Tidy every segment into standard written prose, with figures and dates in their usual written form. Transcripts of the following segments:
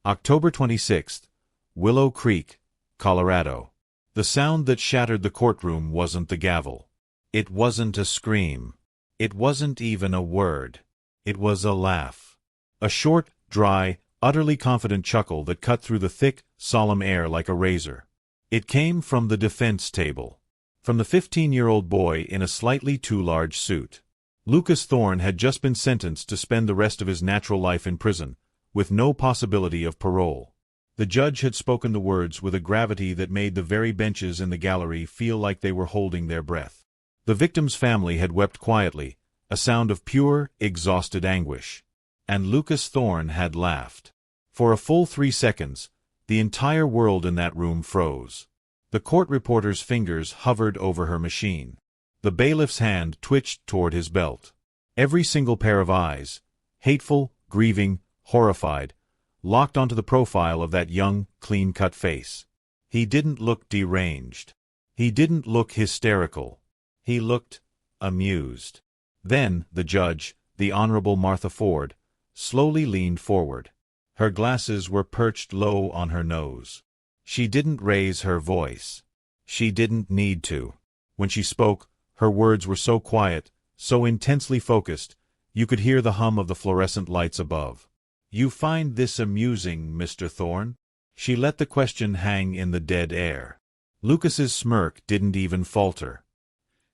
October 26th, Willow Creek, Colorado. The sound that shattered the courtroom wasn't the gavel. It wasn't a scream. It wasn't even a word. It was a laugh. A short, dry, utterly confident chuckle that cut through the thick, solemn air like a razor. It came from the defense table. From the 15-year-old boy in a slightly too large suit. Lucas Thorne had just been sentenced to spend the rest of his natural life in prison, with no possibility of parole. The judge had spoken the words with a gravity that made the very benches in the gallery feel like they were holding their breath. The victim's family had wept quietly, a sound of pure, exhausted anguish. And Lucas Thorne had laughed. For a full 3 seconds, the entire world in that room froze. The court reporter's fingers hovered over her machine. The bailiff's hand twitched toward his belt. Every single pair of eyes, hateful, grieving, horrified, locked onto the profile of that young, clean-cut face. He didn't look deranged. He didn't look hysterical. He looked amused. Then the judge, the Honorable Martha Ford, slowly leaned forward. Her glasses were perched low on her nose. She didn't raise her voice. She didn't need to. When she spoke, her words were so quiet, so intensely focused, you could hear the hum of the fluorescent lights above. "You find this amusing, Mr. Thorne?" She let the question hang in the dead air. Lucas's smirk didn't even falter.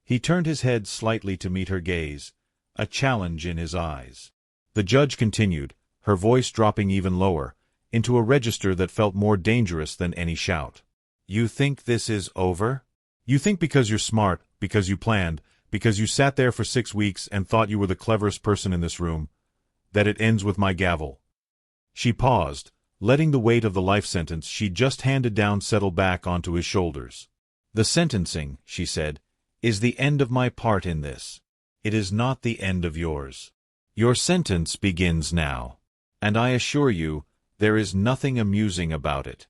He turned his head slightly to meet her gaze, a challenge in his eyes. The judge continued, her voice dropping even lower, into a register that felt more dangerous than any shout. "You think this is over? You think because you're smart, because you planned, because you sat there for 6 weeks and thought you were the cleverest person in this room, that it ends with my gavel?" She paused, letting the weight of the life sentence she'd just handed down settle back onto his shoulders. "The sentencing," she said, "is the end of my part in this. It is not the end of yours. Your sentence begins now. And I assure you, there is nothing amusing about it.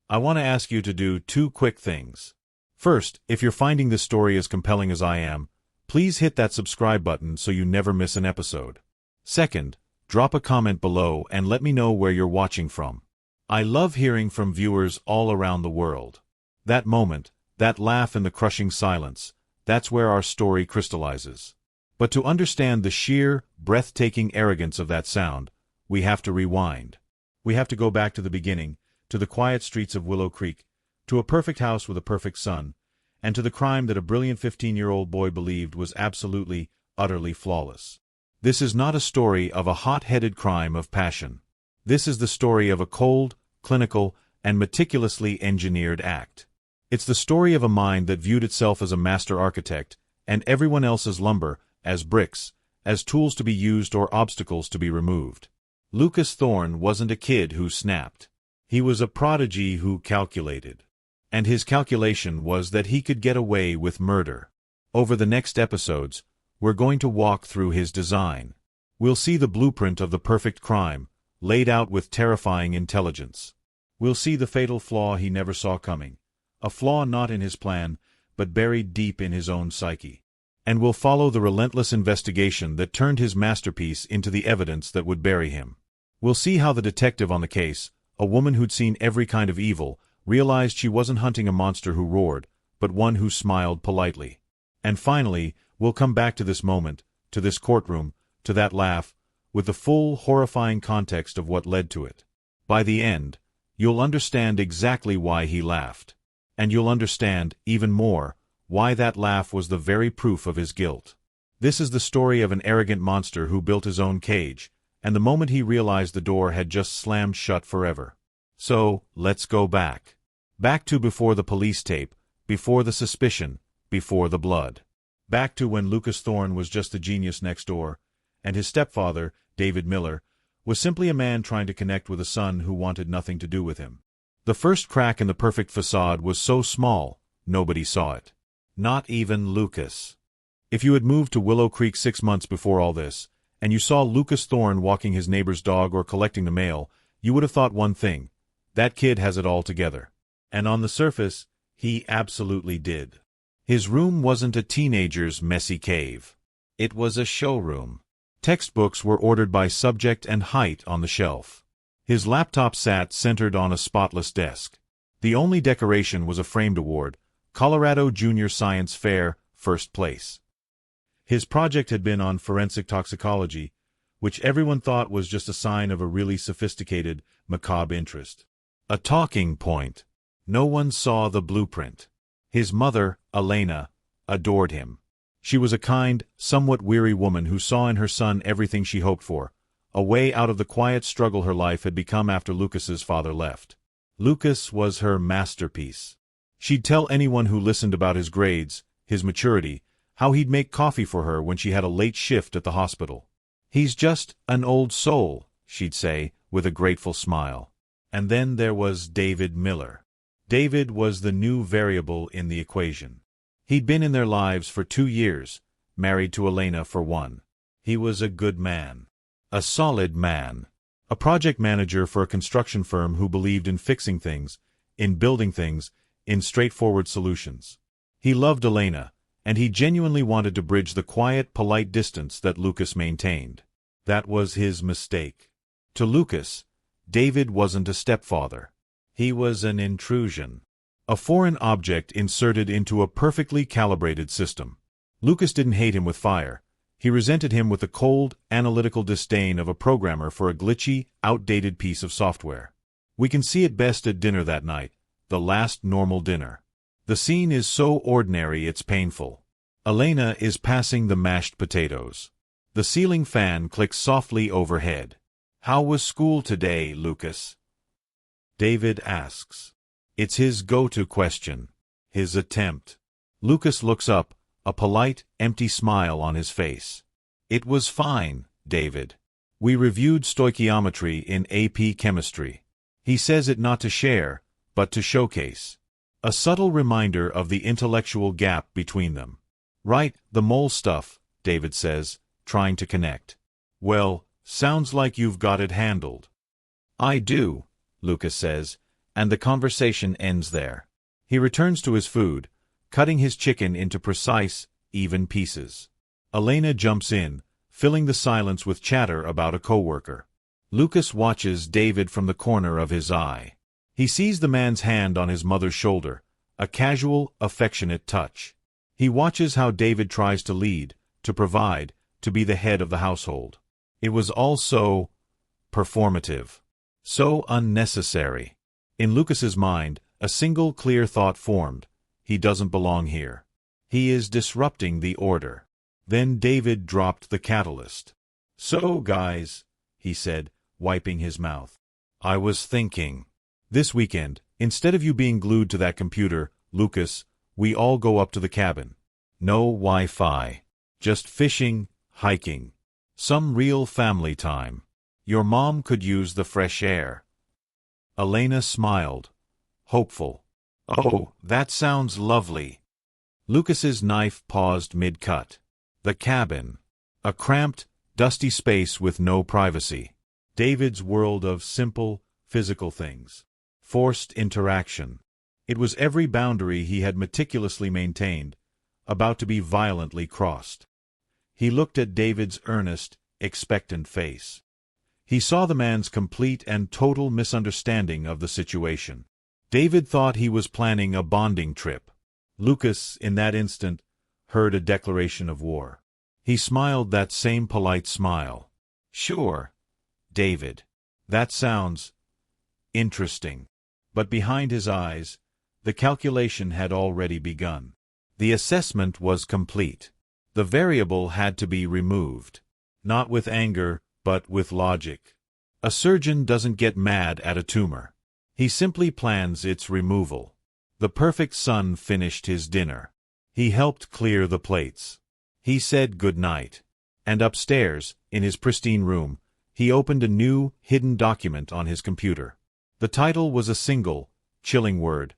I want to ask you to do 2 quick things. First, if you're finding this story as compelling as I am, please hit that subscribe button so you never miss an episode. Second, drop a comment below and let me know where you're watching from. I love hearing from viewers all around the world. That moment, that laugh in the crushing silence, that's where our story crystallizes. But to understand the sheer, breathtaking arrogance of that sound, we have to rewind. We have to go back to the beginning, to the quiet streets of Willow Creek, to a perfect house with a perfect son, and to the crime that a brilliant 15-year-old boy believed was absolutely, utterly flawless. This is not a story of a hot-headed crime of passion. This is the story of a cold, clinical, and meticulously engineered act. It's the story of a mind that viewed itself as a master architect, and everyone else as lumber, as bricks, as tools to be used or obstacles to be removed. Lucas Thorne wasn't a kid who snapped. He was a prodigy who calculated. And his calculation was that he could get away with murder. Over the next episodes, we're going to walk through his design. We'll see the blueprint of the perfect crime, laid out with terrifying intelligence. We'll see the fatal flaw he never saw coming, a flaw not in his plan, but buried deep in his own psyche. And we'll follow the relentless investigation that turned his masterpiece into the evidence that would bury him. We'll see how the detective on the case, a woman who'd seen every kind of evil, realized she wasn't hunting a monster who roared, but one who smiled politely. And finally, we'll come back to this moment, to this courtroom, to that laugh, with the full, horrifying context of what led to it. By the end, you'll understand exactly why he laughed. And you'll understand, even more, why that laugh was the very proof of his guilt. This is the story of an arrogant monster who built his own cage, and the moment he realized the door had just slammed shut forever. So, let's go back. Back to before the police tape, before the suspicion, before the blood. Back to when Lucas Thorne was just the genius next door, and his stepfather, David Miller, was simply a man trying to connect with a son who wanted nothing to do with him. The first crack in the perfect facade was so small, nobody saw it. Not even Lucas. If you had moved to Willow Creek 6 months before all this, and you saw Lucas Thorne walking his neighbor's dog or collecting the mail, you would have thought one thing: that kid has it all together. And on the surface, he absolutely did. His room wasn't a teenager's messy cave. It was a showroom. Textbooks were ordered by subject and height on the shelf. His laptop sat centered on a spotless desk. The only decoration was a framed award, Colorado Junior Science Fair, first place. His project had been on forensic toxicology, which everyone thought was just a sign of a really sophisticated, macabre interest. A talking point. No one saw the blueprint. His mother, Elena, adored him. She was a kind, somewhat weary woman who saw in her son everything she hoped for, a way out of the quiet struggle her life had become after Lucas's father left. Lucas was her masterpiece. She'd tell anyone who listened about his grades, his maturity, how he'd make coffee for her when she had a late shift at the hospital. "He's just an old soul," she'd say, with a grateful smile. And then there was David Miller. David was the new variable in the equation. He'd been in their lives for 2 years, married to Elena for 1. He was a good man. A solid man. A project manager for a construction firm who believed in fixing things, in building things, in straightforward solutions. He loved Elena, and he genuinely wanted to bridge the quiet, polite distance that Lucas maintained. That was his mistake. To Lucas, David wasn't a stepfather. He was an intrusion. A foreign object inserted into a perfectly calibrated system. Lucas didn't hate him with fire. He resented him with the cold, analytical disdain of a programmer for a glitchy, outdated piece of software. We can see it best at dinner that night, the last normal dinner. The scene is so ordinary it's painful. Elena is passing the mashed potatoes. The ceiling fan clicks softly overhead. "How was school today, Lucas?" David asks. It's his go-to question. His attempt. Lucas looks up, a polite, empty smile on his face. "It was fine, David. We reviewed stoichiometry in AP chemistry." He says it not to share, but to showcase. A subtle reminder of the intellectual gap between them. "Right, the mole stuff," David says, trying to connect. "Well, sounds like you've got it handled." "I do," Lucas says, and the conversation ends there. He returns to his food, cutting his chicken into precise, even pieces. Elena jumps in, filling the silence with chatter about a coworker. Lucas watches David from the corner of his eye. He sees the man's hand on his mother's shoulder, a casual, affectionate touch. He watches how David tries to lead, to provide, to be the head of the household. It was all so performative, so unnecessary. In Lucas's mind, a single clear thought formed: he doesn't belong here. He is disrupting the order. Then David dropped the catalyst. "So, guys," he said, wiping his mouth, "I was thinking. This weekend, instead of you being glued to that computer, Lucas, we all go up to the cabin. No Wi-Fi. Just fishing, hiking. Some real family time. Your mom could use the fresh air." Elena smiled, hopeful. "Oh, that sounds lovely." Lucas's knife paused mid-cut. The cabin. A cramped, dusty space with no privacy. David's world of simple, physical things. Forced interaction. It was every boundary he had meticulously maintained, about to be violently crossed. He looked at David's earnest, expectant face. He saw the man's complete and total misunderstanding of the situation. David thought he was planning a bonding trip. Lucas, in that instant, heard a declaration of war. He smiled that same polite smile. "Sure, David. That sounds interesting." But behind his eyes, the calculation had already begun. The assessment was complete. The variable had to be removed. Not with anger, but with logic. A surgeon doesn't get mad at a tumor. He simply plans its removal. The perfect son finished his dinner. He helped clear the plates. He said good night. And upstairs, in his pristine room, he opened a new, hidden document on his computer. The title was a single, chilling word: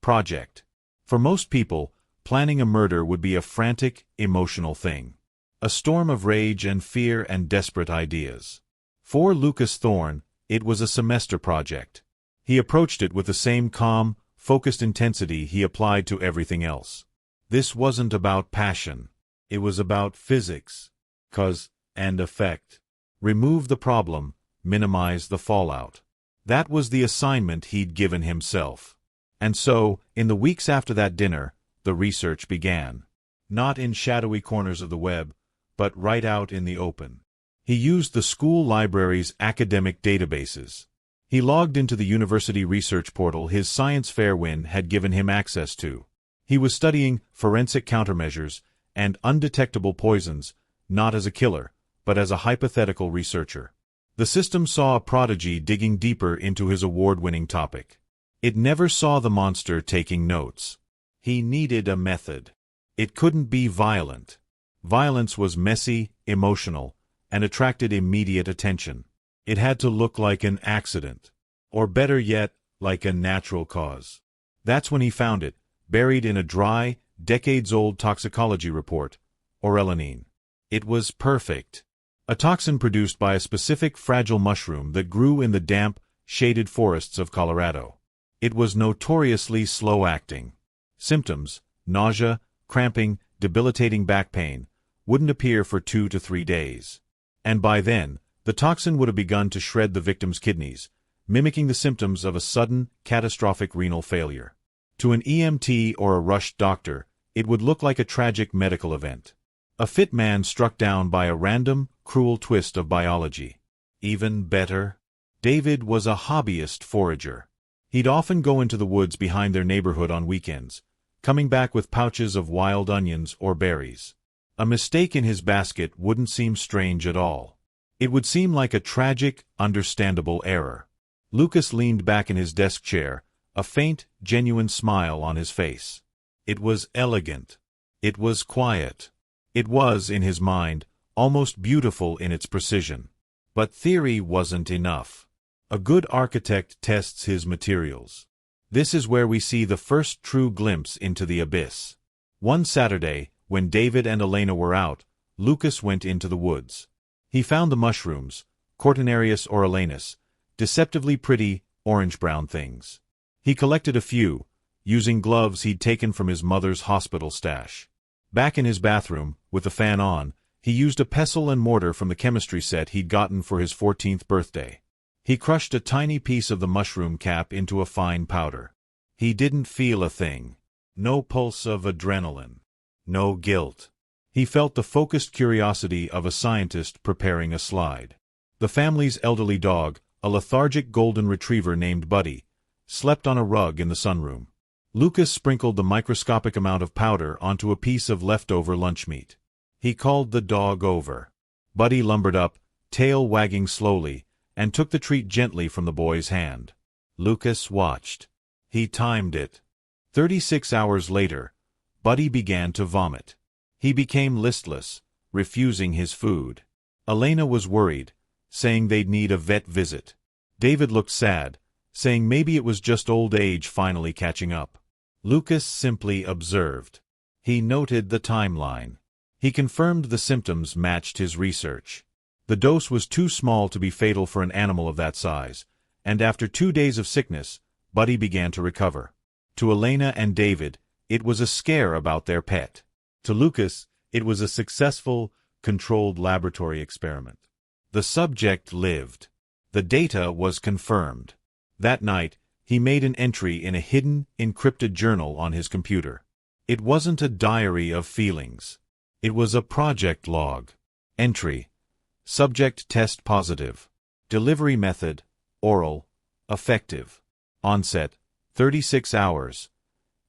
project. For most people, planning a murder would be a frantic, emotional thing. A storm of rage and fear and desperate ideas. For Lucas Thorne, it was a semester project. He approached it with the same calm, focused intensity he applied to everything else. This wasn't about passion. It was about physics, cause and effect. Remove the problem, minimize the fallout. That was the assignment he'd given himself. And so, in the weeks after that dinner, the research began. Not in shadowy corners of the web, but right out in the open. He used the school library's academic databases. He logged into the university research portal his science fair win had given him access to. He was studying forensic countermeasures and undetectable poisons, not as a killer, but as a hypothetical researcher. The system saw a prodigy digging deeper into his award-winning topic. It never saw the monster taking notes. He needed a method. It couldn't be violent. Violence was messy, emotional, and attracted immediate attention. It had to look like an accident, or better yet, like a natural cause. That's when he found it, buried in a dry, decades-old toxicology report, orellanine. It was perfect. A toxin produced by a specific fragile mushroom that grew in the damp, shaded forests of Colorado. It was notoriously slow-acting. Symptoms, nausea, cramping, debilitating back pain, wouldn't appear for 2 to 3 days. And by then, the toxin would have begun to shred the victim's kidneys, mimicking the symptoms of a sudden, catastrophic renal failure. To an EMT or a rushed doctor, it would look like a tragic medical event. A fit man struck down by a random, cruel twist of biology. Even better, David was a hobbyist forager. He'd often go into the woods behind their neighborhood on weekends, coming back with pouches of wild onions or berries. A mistake in his basket wouldn't seem strange at all. It would seem like a tragic, understandable error. Lucas leaned back in his desk chair, a faint, genuine smile on his face. It was elegant. It was quiet. It was, in his mind, almost beautiful in its precision. But theory wasn't enough. A good architect tests his materials. This is where we see the first true glimpse into the abyss. One Saturday, when David and Elena were out, Lucas went into the woods. He found the mushrooms, Cortinarius orellanus, deceptively pretty, orange-brown things. He collected a few, using gloves he'd taken from his mother's hospital stash. Back in his bathroom, with the fan on, he used a pestle and mortar from the chemistry set he'd gotten for his 14th birthday. He crushed a tiny piece of the mushroom cap into a fine powder. He didn't feel a thing. No pulse of adrenaline. No guilt. He felt the focused curiosity of a scientist preparing a slide. The family's elderly dog, a lethargic golden retriever named Buddy, slept on a rug in the sunroom. Lucas sprinkled the microscopic amount of powder onto a piece of leftover lunch meat. He called the dog over. Buddy lumbered up, tail wagging slowly, and took the treat gently from the boy's hand. Lucas watched. He timed it. 36 hours later, Buddy began to vomit. He became listless, refusing his food. Elena was worried, saying they'd need a vet visit. David looked sad, saying maybe it was just old age finally catching up. Lucas simply observed. He noted the timeline. He confirmed the symptoms matched his research. The dose was too small to be fatal for an animal of that size, and after 2 days of sickness, Buddy began to recover. To Elena and David, it was a scare about their pet. To Lucas, it was a successful, controlled laboratory experiment. The subject lived. The data was confirmed. That night, he made an entry in a hidden, encrypted journal on his computer. It wasn't a diary of feelings. It was a project log. Entry: subject test positive. Delivery method: oral. Effective. Onset: 36 hours.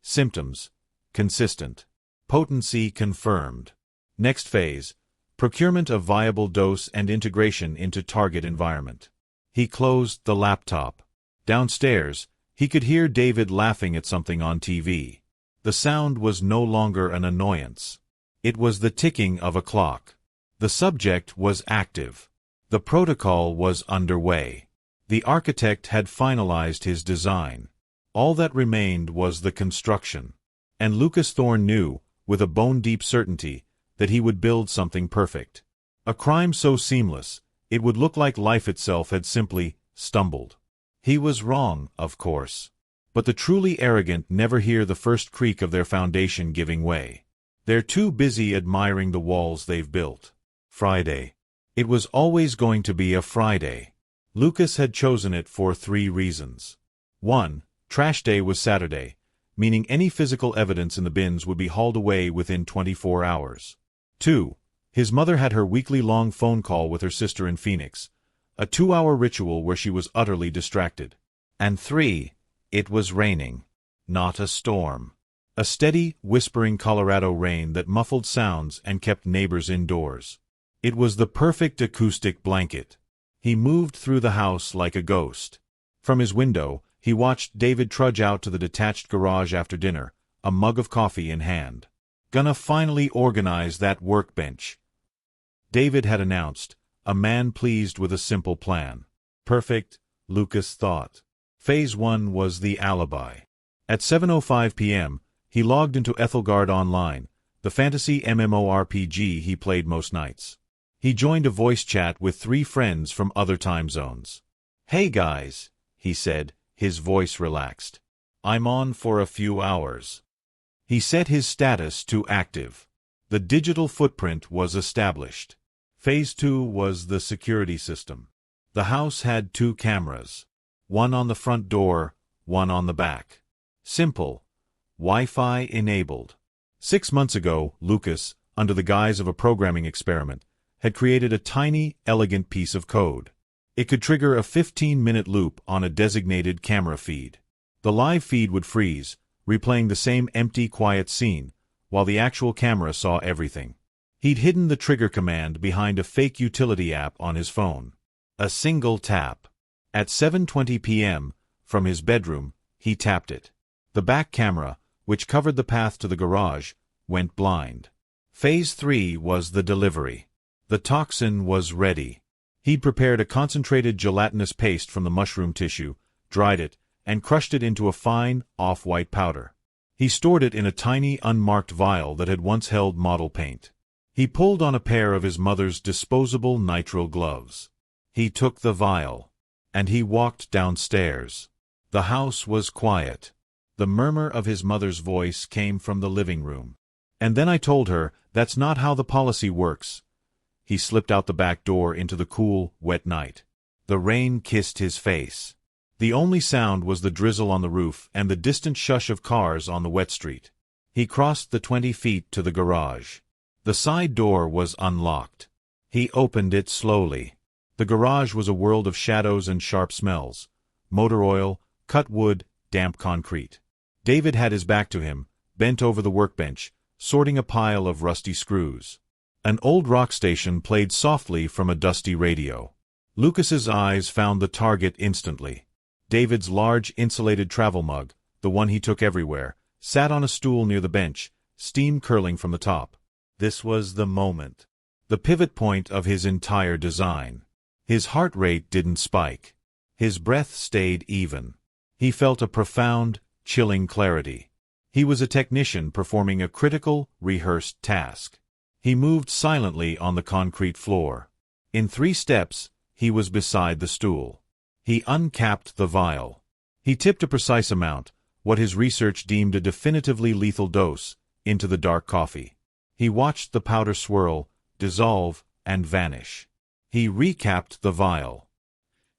Symptoms: consistent. Potency confirmed. Next phase: procurement of viable dose and integration into target environment. He closed the laptop. Downstairs, he could hear David laughing at something on TV. The sound was no longer an annoyance. It was the ticking of a clock. The subject was active. The protocol was underway. The architect had finalized his design. All that remained was the construction. And Lucas Thorne knew, with a bone-deep certainty, that he would build something perfect. A crime so seamless, it would look like life itself had simply stumbled. He was wrong, of course. But the truly arrogant never hear the first creak of their foundation giving way. They're too busy admiring the walls they've built. Friday. It was always going to be a Friday. Lucas had chosen it for 3 reasons. 1. Trash day was Saturday, meaning any physical evidence in the bins would be hauled away within 24 hours. 2. His mother had her weekly-long phone call with her sister in Phoenix, a 2-hour ritual where she was utterly distracted. And 3. It was raining. Not a storm. A steady, whispering Colorado rain that muffled sounds and kept neighbors indoors. It was the perfect acoustic blanket. He moved through the house like a ghost. From his window, he watched David trudge out to the detached garage after dinner, a mug of coffee in hand. "Gonna finally organize that workbench," David had announced, a man pleased with a simple plan. Perfect, Lucas thought. Phase 1 was the alibi. At 7:05 p.m., he logged into Ethelgard Online, the fantasy MMORPG he played most nights. He joined a voice chat with 3 friends from other time zones. "Hey guys," he said, his voice relaxed. "I'm on for a few hours." He set his status to active. The digital footprint was established. Phase 2 was the security system. The house had 2 cameras. One on the front door, one on the back. Simple. Wi-Fi enabled. 6 months ago, Lucas, under the guise of a programming experiment, had created a tiny, elegant piece of code. It could trigger a 15-minute loop on a designated camera feed. The live feed would freeze, replaying the same empty, quiet scene, while the actual camera saw everything. He'd hidden the trigger command behind a fake utility app on his phone. A single tap. At 7:20 p.m., from his bedroom, he tapped it. The back camera, which covered the path to the garage, went blind. Phase 3 was the delivery. The toxin was ready. He'd prepared a concentrated gelatinous paste from the mushroom tissue, dried it, and crushed it into a fine, off-white powder. He stored it in a tiny, unmarked vial that had once held model paint. He pulled on a pair of his mother's disposable nitrile gloves. He took the vial. And he walked downstairs. The house was quiet. The murmur of his mother's voice came from the living room. "And then I told her, that's not how the policy works." He slipped out the back door into the cool, wet night. The rain kissed his face. The only sound was the drizzle on the roof and the distant shush of cars on the wet street. He crossed the 20 feet to the garage. The side door was unlocked. He opened it slowly. The garage was a world of shadows and sharp smells. Motor oil, cut wood, damp concrete. David had his back to him, bent over the workbench, sorting a pile of rusty screws. An old rock station played softly from a dusty radio. Lucas's eyes found the target instantly. David's large insulated travel mug, the one he took everywhere, sat on a stool near the bench, steam curling from the top. This was the moment. The pivot point of his entire design. His heart rate didn't spike. His breath stayed even. He felt a profound, chilling clarity. He was a technician performing a critical, rehearsed task. He moved silently on the concrete floor. In 3 steps, he was beside the stool. He uncapped the vial. He tipped a precise amount, what his research deemed a definitively lethal dose, into the dark coffee. He watched the powder swirl, dissolve, and vanish. He recapped the vial.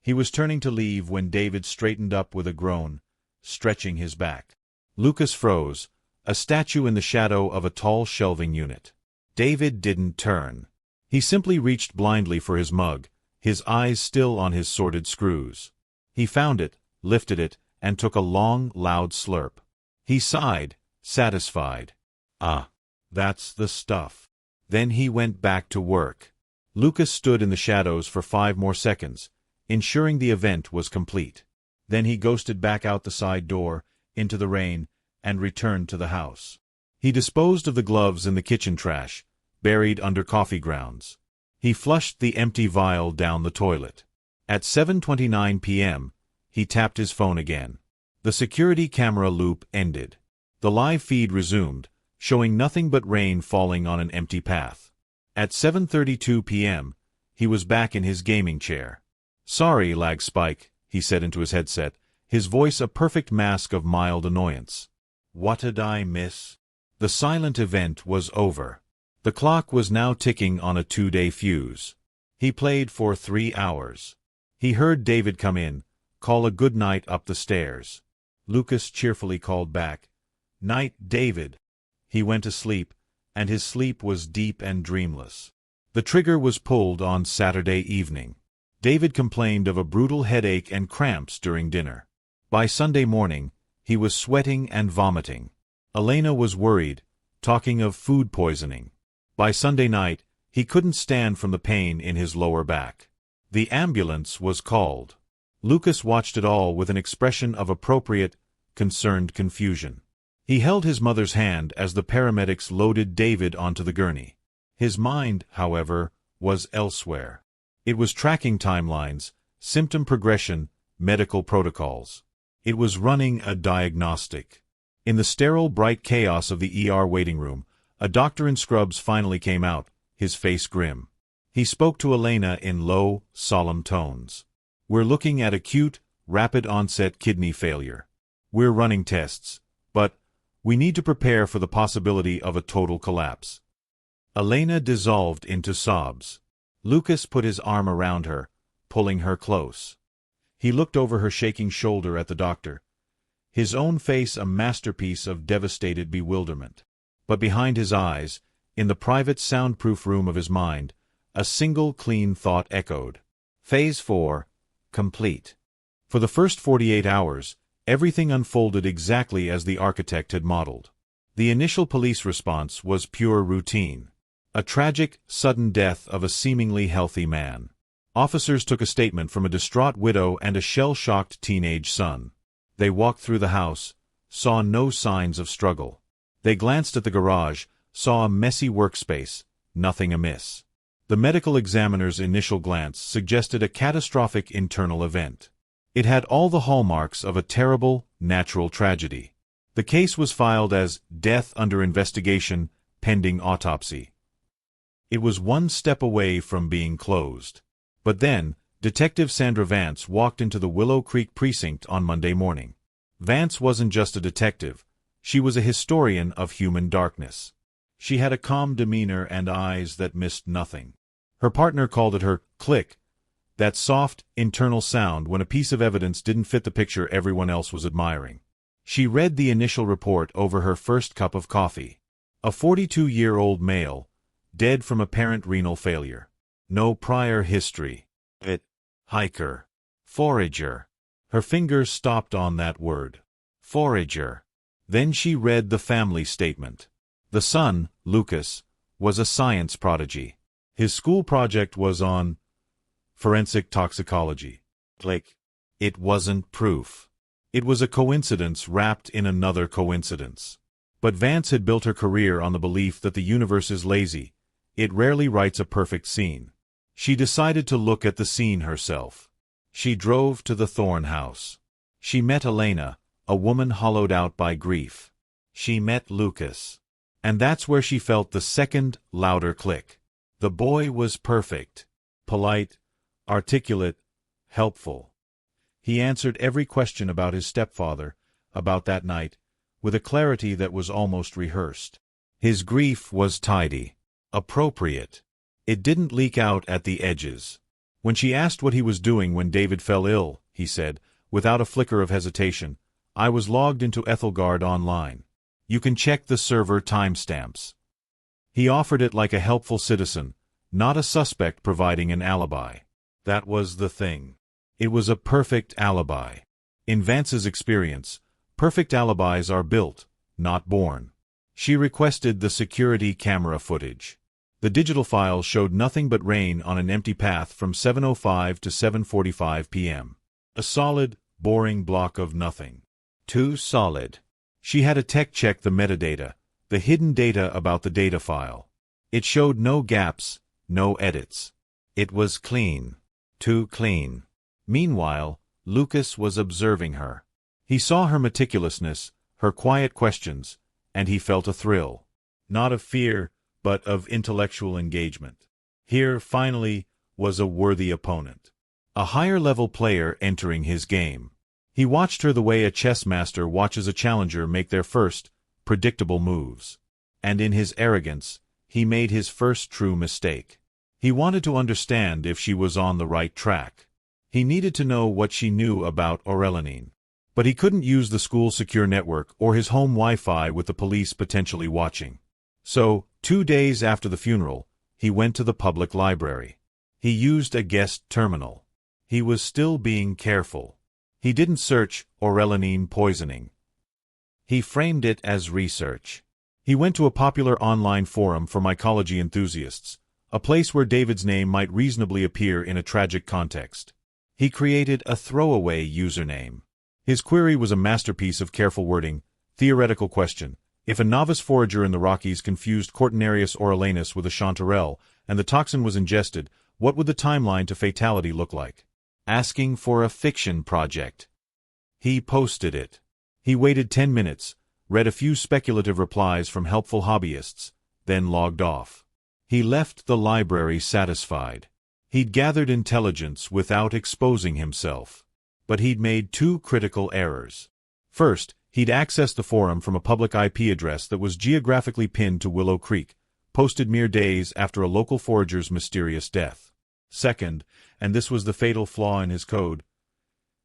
He was turning to leave when David straightened up with a groan, stretching his back. Lucas froze, a statue in the shadow of a tall shelving unit. David didn't turn. He simply reached blindly for his mug, his eyes still on his sorted screws. He found it, lifted it, and took a long, loud slurp. He sighed, satisfied. Ah, that's the stuff. Then he went back to work. Lucas stood in the shadows for 5 more seconds, ensuring the event was complete. Then he ghosted back out the side door, into the rain, and returned to the house. He disposed of the gloves in the kitchen trash, buried under coffee grounds. He flushed the empty vial down the toilet. At 7:29 p.m., he tapped his phone again. The security camera loop ended. The live feed resumed, showing nothing but rain falling on an empty path. At 7:32 p.m., he was back in his gaming chair. "Sorry, lag spike," he said into his headset, his voice a perfect mask of mild annoyance. "What did I miss?" The silent event was over. The clock was now ticking on a 2-day fuse. He played for 3 hours. He heard David come in, call a good night up the stairs. Lucas cheerfully called back, "Night, David." He went to sleep, and his sleep was deep and dreamless. The trigger was pulled on Saturday evening. David complained of a brutal headache and cramps during dinner. By Sunday morning, he was sweating and vomiting. Elena was worried, talking of food poisoning. By Sunday night, he couldn't stand from the pain in his lower back. The ambulance was called. Lucas watched it all with an expression of appropriate, concerned confusion. He held his mother's hand as the paramedics loaded David onto the gurney. His mind, however, was elsewhere. It was tracking timelines, symptom progression, medical protocols. It was running a diagnostic. In the sterile, bright chaos of the ER waiting room, a doctor in scrubs finally came out, his face grim. He spoke to Elena in low, solemn tones. "We're looking at acute, rapid-onset kidney failure. We're running tests, but we need to prepare for the possibility of a total collapse." Elena dissolved into sobs. Lucas put his arm around her, pulling her close. He looked over her shaking shoulder at the doctor, his own face a masterpiece of devastated bewilderment. But behind his eyes, in the private soundproof room of his mind, a single clean thought echoed. Phase 4, complete. For the first 48 hours, everything unfolded exactly as the architect had modeled. The initial police response was pure routine. A tragic, sudden death of a seemingly healthy man. Officers took a statement from a distraught widow and a shell-shocked teenage son. They walked through the house, saw no signs of struggle. They glanced at the garage, saw a messy workspace, nothing amiss. The medical examiner's initial glance suggested a catastrophic internal event. It had all the hallmarks of a terrible, natural tragedy. The case was filed as death under investigation, pending autopsy. It was one step away from being closed. But then, Detective Sandra Vance walked into the Willow Creek precinct on Monday morning. Vance wasn't just a detective. She was a historian of human darkness. She had a calm demeanor and eyes that missed nothing. Her partner called it her click, that soft, internal sound when a piece of evidence didn't fit the picture everyone else was admiring. She read the initial report over her first cup of coffee. A 42-year-old male, dead from apparent renal failure. No prior history. Hiker. Forager. Her fingers stopped on that word. Forager. Then she read the family statement. The son, Lucas, was a science prodigy. His school project was on forensic toxicology. It wasn't proof. It was a coincidence wrapped in another coincidence. But Vance had built her career on the belief that the universe is lazy. It rarely writes a perfect scene. She decided to look at the scene herself. She drove to the Thorne house. She met Elena, a woman hollowed out by grief. She met Lucas. And that's where she felt the second, louder click. The boy was perfect. Polite, articulate, helpful. He answered every question about his stepfather, about that night, with a clarity that was almost rehearsed. His grief was tidy, appropriate. It didn't leak out at the edges. When she asked what he was doing when David fell ill, he said, without a flicker of hesitation, "I was logged into Ethelgard online. You can check the server timestamps." He offered it like a helpful citizen, not a suspect providing an alibi. That was the thing. It was a perfect alibi. In Vance's experience, perfect alibis are built, not born. She requested the security camera footage. The digital file showed nothing but rain on an empty path from 7:05 to 7:45 p.m. A solid, boring block of nothing. Too solid. She had a tech check the metadata, the hidden data about the data file. It showed no gaps, no edits. It was clean. Too clean. Meanwhile, Lucas was observing her. He saw her meticulousness, her quiet questions, and he felt a thrill. Not of fear, but of intellectual engagement. Here, finally, was a worthy opponent. A higher-level player entering his game. He watched her the way a chess master watches a challenger make their first, predictable moves. And in his arrogance, he made his first true mistake. He wanted to understand if she was on the right track. He needed to know what she knew about orelonine. But he couldn't use the school's secure network or his home Wi-Fi with the police potentially watching. So, 2 days after the funeral, he went to the public library. He used a guest terminal. He was still being careful. He didn't search orelonine poisoning. He framed it as research. He went to a popular online forum for mycology enthusiasts, a place where David's name might reasonably appear in a tragic context. He created a throwaway username. His query was a masterpiece of careful wording. Theoretical question: if a novice forager in the Rockies confused Cortinarius orelanus with a chanterelle, and the toxin was ingested, what would the timeline to fatality look like? Asking for a fiction project. He posted it. He waited 10 minutes, read a few speculative replies from helpful hobbyists, then logged off. He left the library satisfied. He'd gathered intelligence without exposing himself. But he'd made 2 critical errors. First, he'd accessed the forum from a public IP address that was geographically pinned to Willow Creek, posted mere days after a local forager's mysterious death. Second, and this was the fatal flaw in his code,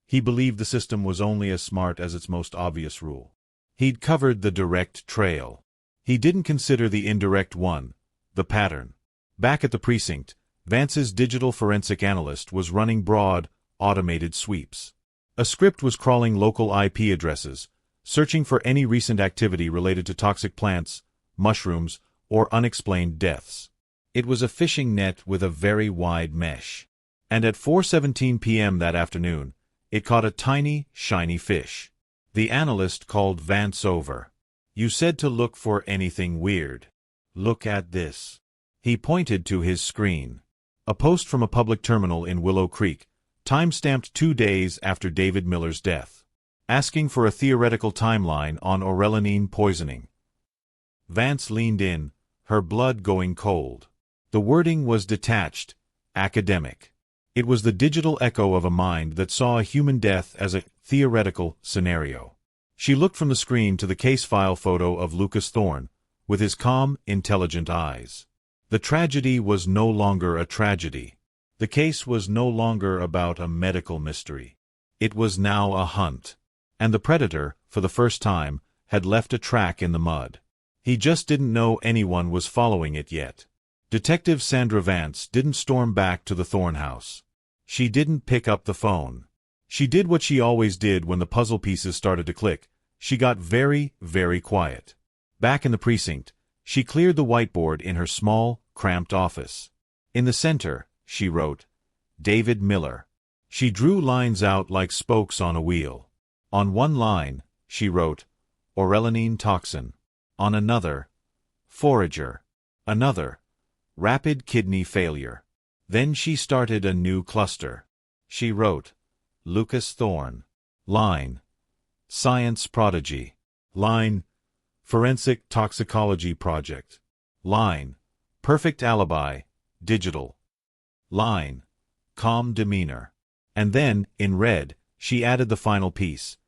he believed the system was only as smart as its most obvious rule. He'd covered the direct trail. He didn't consider the indirect one, the pattern. Back at the precinct, Vance's digital forensic analyst was running broad, automated sweeps. A script was crawling local IP addresses, searching for any recent activity related to toxic plants, mushrooms, or unexplained deaths. It was a fishing net with a very wide mesh. And at 4:17 p.m. that afternoon, it caught a tiny, shiny fish. The analyst called Vance over. "You said to look for anything weird. Look at this." He pointed to his screen. A post from a public terminal in Willow Creek, time-stamped 2 days after David Miller's death, asking for a theoretical timeline on orelonine poisoning. Vance leaned in, her blood going cold. The wording was detached, academic. It was the digital echo of a mind that saw a human death as a theoretical scenario. She looked from the screen to the case file photo of Lucas Thorne, with his calm, intelligent eyes. The tragedy was no longer a tragedy. The case was no longer about a medical mystery. It was now a hunt. And the predator, for the first time, had left a track in the mud. He just didn't know anyone was following it yet. Detective Sandra Vance didn't storm back to the Thorne house. She didn't pick up the phone. She did what she always did when the puzzle pieces started to click. She got very, very quiet. Back in the precinct, she cleared the whiteboard in her small, cramped office. In the center, she wrote, "David Miller." She drew lines out like spokes on a wheel. On one line, she wrote, "Orelonine toxin." On another, "Forager." Another, "Rapid kidney failure." Then she started a new cluster. She wrote, "Lucas Thorne." Line, "Science prodigy." Line, "Forensic toxicology project." Line, "Perfect alibi, digital." Line, "Calm demeanor." And then, in red, she added the final piece,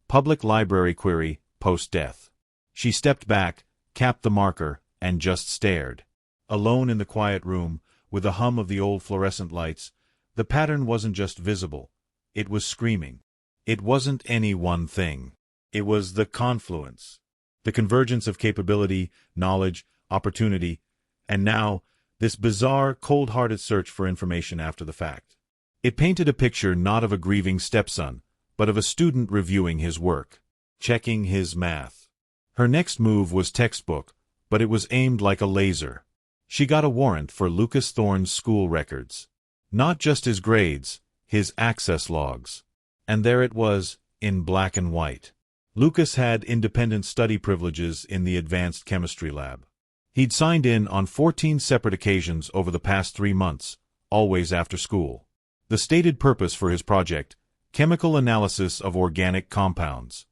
"Public library query, post-death." She stepped back, capped the marker, and just stared. Alone in the quiet room, with the hum of the old fluorescent lights, the pattern wasn't just visible. It was screaming. It wasn't any one thing. It was the confluence. The convergence of capability, knowledge, opportunity, and now, this bizarre, cold-hearted search for information after the fact. It painted a picture not of a grieving stepson, but of a student reviewing his work, checking his math. Her next move was textbook, but it was aimed like a laser. She got a warrant for Lucas Thorne's school records. Not just his grades, his access logs. And there it was, in black and white. Lucas had independent study privileges in the advanced chemistry lab. He'd signed in on 14 separate occasions over the past 3 months, always after school. The stated purpose for his project, chemical analysis of organic compounds.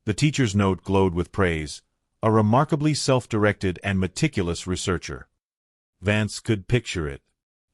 The teacher's note glowed with praise, a remarkably self-directed and meticulous researcher. Vance could picture it.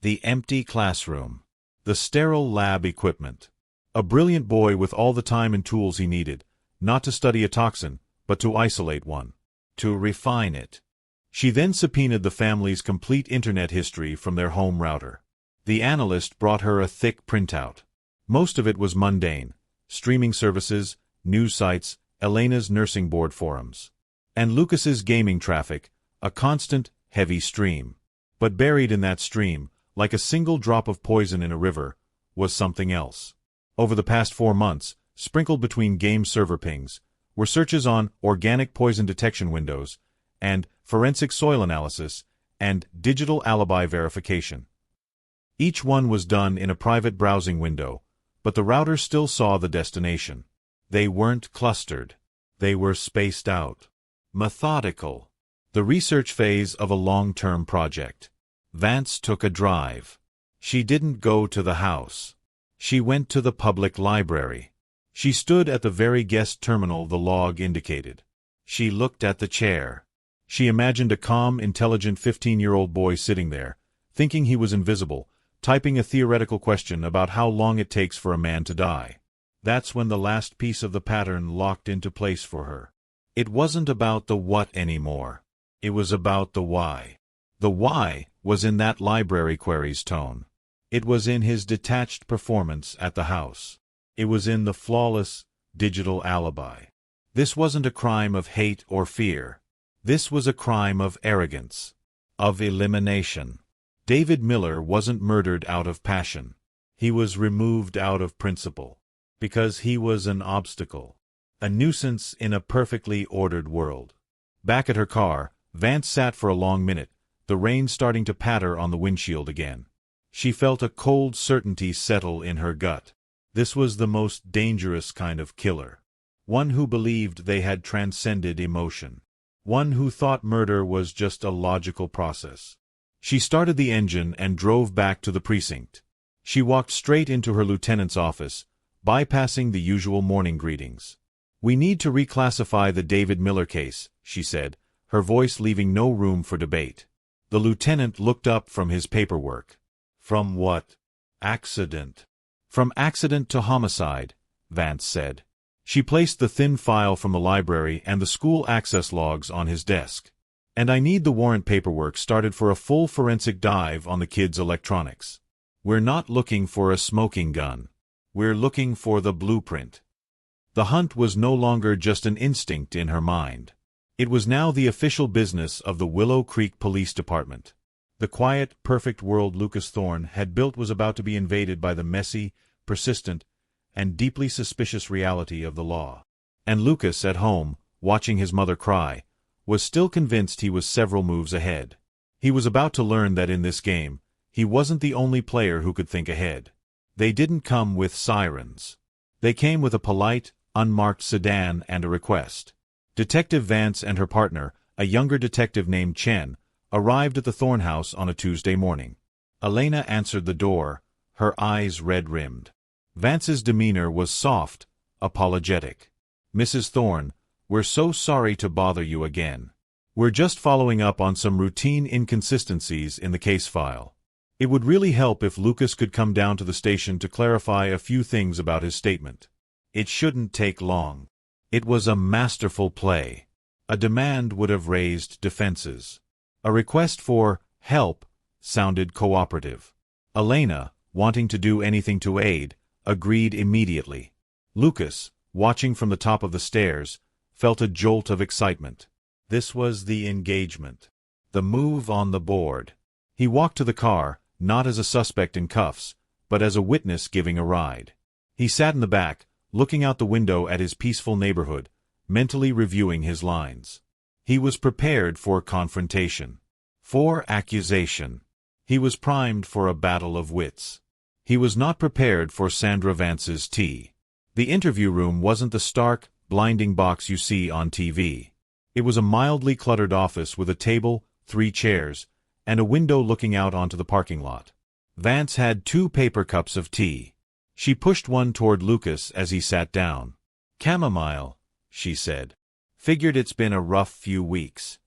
The empty classroom. The sterile lab equipment. A brilliant boy with all the time and tools he needed, not to study a toxin, but to isolate one. To refine it. She then subpoenaed the family's complete internet history from their home router. The analyst brought her a thick printout. Most of it was mundane: streaming services, news sites, Elena's nursing board forums, and Lucas's gaming traffic, a constant, heavy stream. But buried in that stream, like a single drop of poison in a river, was something else. Over the past 4 months, sprinkled between game server pings, were searches on organic poison detection windows, and forensic soil analysis, and digital alibi verification. Each one was done in a private browsing window, but the router still saw the destination. They weren't clustered. They were spaced out. Methodical. The research phase of a long-term project. Vance took a drive. She didn't go to the house. She went to the public library. She stood at the very guest terminal the log indicated. She looked at the chair. She imagined a calm, intelligent 15-year-old boy sitting there, thinking he was invisible, typing a theoretical question about how long it takes for a man to die. That's when the last piece of the pattern locked into place for her. It wasn't about the what anymore. It was about the why. The why was in that library query's tone. It was in his detached performance at the house. It was in the flawless, digital alibi. This wasn't a crime of hate or fear. This was a crime of arrogance, of elimination. David Miller wasn't murdered out of passion. He was removed out of principle. Because he was an obstacle. A nuisance in a perfectly ordered world. Back at her car, Vance sat for a long minute, the rain starting to patter on the windshield again. She felt a cold certainty settle in her gut. This was the most dangerous kind of killer. One who believed they had transcended emotion. One who thought murder was just a logical process. She started the engine and drove back to the precinct. She walked straight into her lieutenant's office, bypassing the usual morning greetings. "We need to reclassify the David Miller case," she said, her voice leaving no room for debate. The lieutenant looked up from his paperwork. "From what accident?" "From accident to homicide," Vance said. She placed the thin file from the library and the school access logs on his desk. "And I need the warrant paperwork started for a full forensic dive on the kid's electronics. We're not looking for a smoking gun. We're looking for the blueprint." The hunt was no longer just an instinct in her mind. It was now the official business of the Willow Creek Police Department. The quiet, perfect world Lucas Thorne had built was about to be invaded by the messy, persistent, and deeply suspicious reality of the law. And Lucas, at home, watching his mother cry, was still convinced he was several moves ahead. He was about to learn that in this game, he wasn't the only player who could think ahead. They didn't come with sirens. They came with a polite, unmarked sedan and a request. Detective Vance and her partner, a younger detective named Chen, arrived at the Thorne house on a Tuesday morning. Elena answered the door, her eyes red-rimmed. Vance's demeanor was soft, apologetic. "Mrs. Thorne, we're so sorry to bother you again. We're just following up on some routine inconsistencies in the case file. It would really help if Lucas could come down to the station to clarify a few things about his statement. It shouldn't take long." It was a masterful play. A demand would have raised defenses. A request for help sounded cooperative. Elena, wanting to do anything to aid, agreed immediately. Lucas, watching from the top of the stairs, felt a jolt of excitement. This was the engagement. The move on the board. He walked to the car, not as a suspect in cuffs, but as a witness giving a ride. He sat in the back, looking out the window at his peaceful neighborhood, mentally reviewing his lines. He was prepared for confrontation. For accusation. He was primed for a battle of wits. He was not prepared for Sandra Vance's tea. The interview room wasn't the stark, blinding box you see on TV. It was a mildly cluttered office with a table, 3 chairs, and a window looking out onto the parking lot. Vance had 2 paper cups of tea. She pushed one toward Lucas as he sat down. "Chamomile," she said. "Figured it's been a rough few weeks."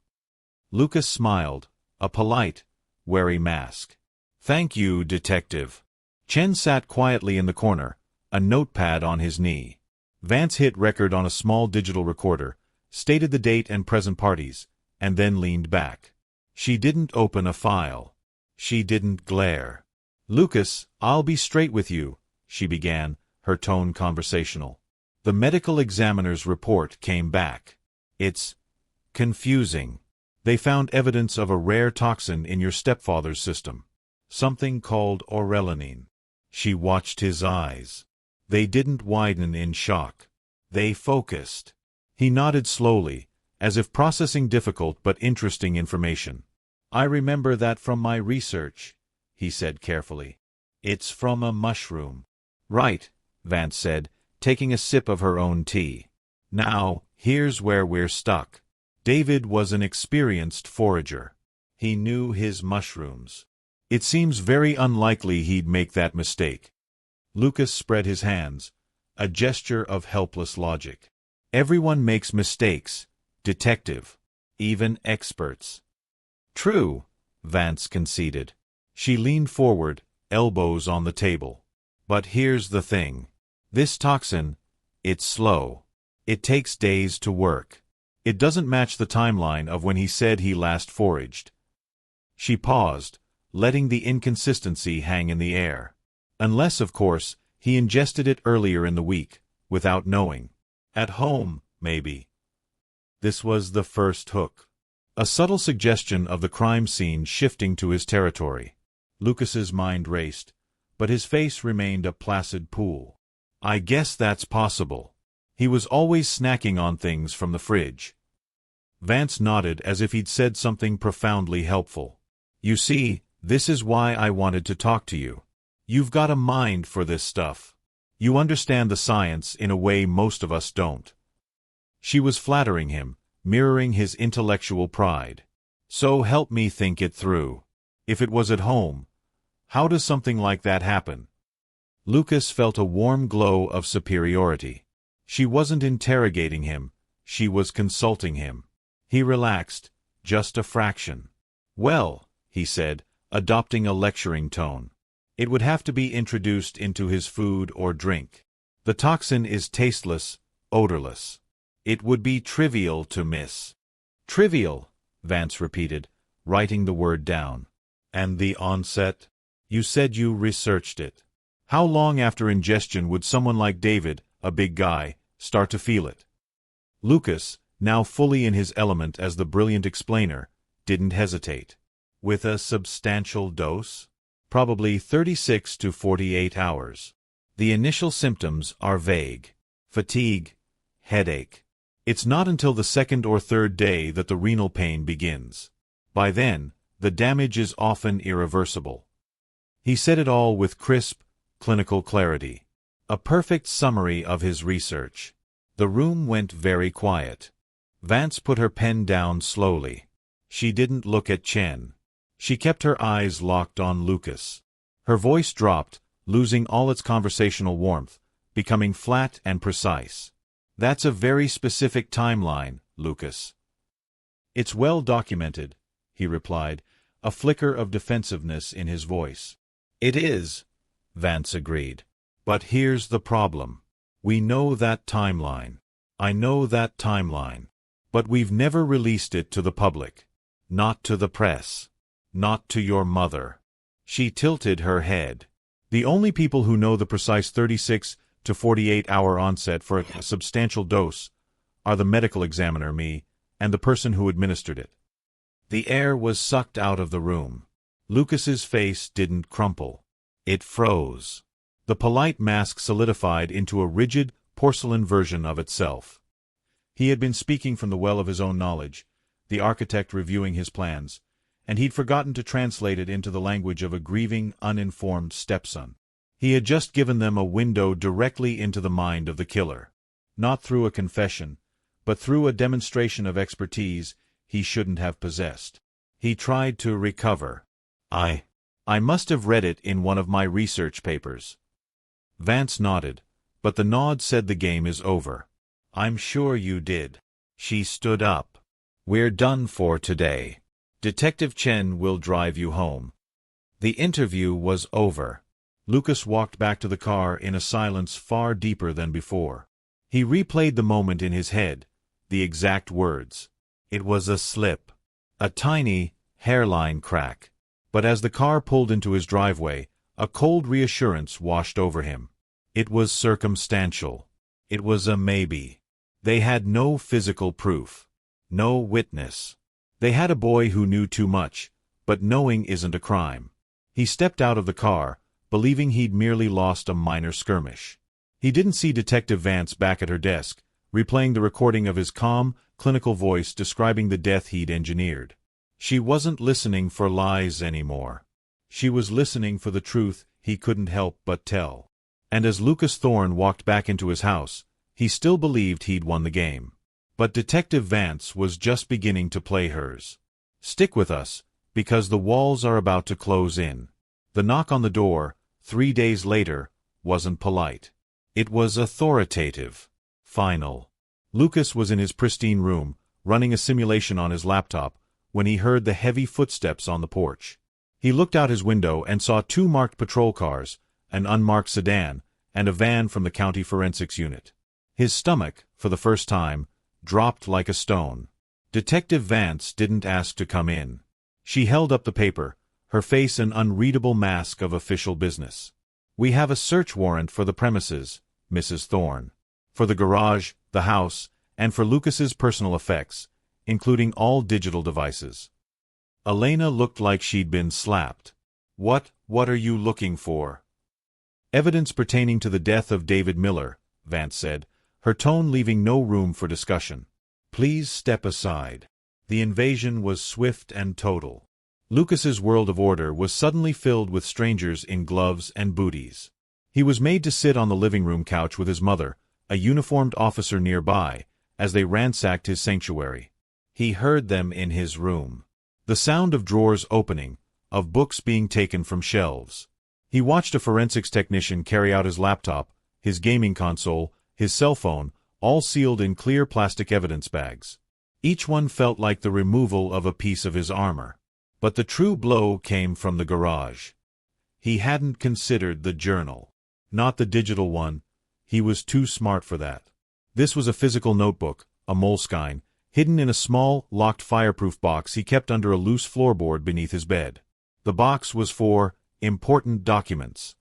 Lucas smiled, a polite, wary mask. "Thank you, detective." Chen sat quietly in the corner, a notepad on his knee. Vance hit record on a small digital recorder, stated the date and present parties, and then leaned back. She didn't open a file. She didn't glare. "Lucas, I'll be straight with you," she began, her tone conversational. The medical examiner's report came back. It's confusing. They found evidence of a rare toxin in your stepfather's system. Something called orellanine. She watched his eyes. They didn't widen in shock. They focused. He nodded slowly, as if processing difficult but interesting information. I remember that from my research, he said carefully. It's from a mushroom. Right, Vance said, taking a sip of her own tea. Now, here's where we're stuck. David was an experienced forager. He knew his mushrooms. It seems very unlikely he'd make that mistake. Lucas spread his hands, a gesture of helpless logic. Everyone makes mistakes, detective, even experts. True, Vance conceded. She leaned forward, elbows on the table. But here's the thing. This toxin, it's slow. It takes days to work. It doesn't match the timeline of when he said he last foraged. She paused, letting the inconsistency hang in the air. Unless, of course, he ingested it earlier in the week, without knowing. At home, maybe. This was the first hook. A subtle suggestion of the crime scene shifting to his territory. Lucas's mind raced, but his face remained a placid pool. I guess that's possible. He was always snacking on things from the fridge. Vance nodded as if he'd said something profoundly helpful. You see, this is why I wanted to talk to you. You've got a mind for this stuff. You understand the science in a way most of us don't. She was flattering him, mirroring his intellectual pride. So help me think it through. If it was at home, how does something like that happen? Lucas felt a warm glow of superiority. She wasn't interrogating him, she was consulting him. He relaxed, just a fraction. Well, he said, adopting a lecturing tone. It would have to be introduced into his food or drink. The toxin is tasteless, odorless. It would be trivial to miss. Trivial, Vance repeated, writing the word down. And the onset? You said you researched it. How long after ingestion would someone like David, a big guy, start to feel it? Lucas, now fully in his element as the brilliant explainer, didn't hesitate. With a substantial dose? Probably 36 to 48 hours. The initial symptoms are vague. Fatigue, headache. It's not until the second or third day that the renal pain begins. By then, the damage is often irreversible. He said it all with crisp, clinical clarity. A perfect summary of his research. The room went very quiet. Vance put her pen down slowly. She didn't look at Chen. She kept her eyes locked on Lucas. Her voice dropped, losing all its conversational warmth, becoming flat and precise. That's a very specific timeline, Lucas. It's well documented, he replied, a flicker of defensiveness in his voice. It is, Vance agreed. But here's the problem. We know that timeline. I know that timeline. But we've never released it to the public. Not to the press. Not to your mother. She tilted her head. The only people who know the precise 36 to 48-hour onset for a substantial dose are the medical examiner, me, and the person who administered it. The air was sucked out of the room. Lucas's face didn't crumple. It froze. The polite mask solidified into a rigid, porcelain version of itself. He had been speaking from the well of his own knowledge, the architect reviewing his plans, and he'd forgotten to translate it into the language of a grieving, uninformed stepson. He had just given them a window directly into the mind of the killer. Not through a confession, but through a demonstration of expertise he shouldn't have possessed. He tried to recover. I must have read it in one of my research papers. Vance nodded, but the nod said the game is over. I'm sure you did. She stood up. We're done for today. Detective Chen will drive you home. The interview was over. Lucas walked back to the car in a silence far deeper than before. He replayed the moment in his head, the exact words. It was a slip. A tiny, hairline crack. But as the car pulled into his driveway, a cold reassurance washed over him. It was circumstantial. It was a maybe. They had no physical proof. No witness. They had a boy who knew too much, but knowing isn't a crime. He stepped out of the car, believing he'd merely lost a minor skirmish. He didn't see Detective Vance back at her desk, replaying the recording of his calm, clinical voice describing the death he'd engineered. She wasn't listening for lies anymore. She was listening for the truth he couldn't help but tell. And as Lucas Thorne walked back into his house, he still believed he'd won the game. But Detective Vance was just beginning to play hers. Stick with us, because the walls are about to close in. The knock on the door, 3 days later, wasn't polite. It was authoritative. Final. Lucas was in his pristine room, running a simulation on his laptop, when he heard the heavy footsteps on the porch. He looked out his window and saw 2 marked patrol cars, an unmarked sedan, and a van from the county forensics unit. His stomach, for the first time, dropped like a stone. Detective Vance didn't ask to come in. She held up the paper, her face an unreadable mask of official business. "We have a search warrant for the premises, Mrs. Thorne. For the garage, the house, and for Lucas's personal effects, including all digital devices." Elena looked like she'd been slapped. What are you looking for?" "Evidence pertaining to the death of David Miller," Vance said, her tone leaving no room for discussion. "Please step aside." The invasion was swift and total. Lucas's world of order was suddenly filled with strangers in gloves and booties. He was made to sit on the living room couch with his mother, a uniformed officer nearby, as they ransacked his sanctuary. He heard them in his room. The sound of drawers opening, of books being taken from shelves. He watched a forensics technician carry out his laptop, his gaming console, his cell phone, all sealed in clear plastic evidence bags. Each one felt like the removal of a piece of his armor. But the true blow came from the garage. He hadn't considered the journal. Not the digital one. He was too smart for that. This was a physical notebook, a Moleskine, hidden in a small, locked fireproof box he kept under a loose floorboard beneath his bed. The box was for important documents.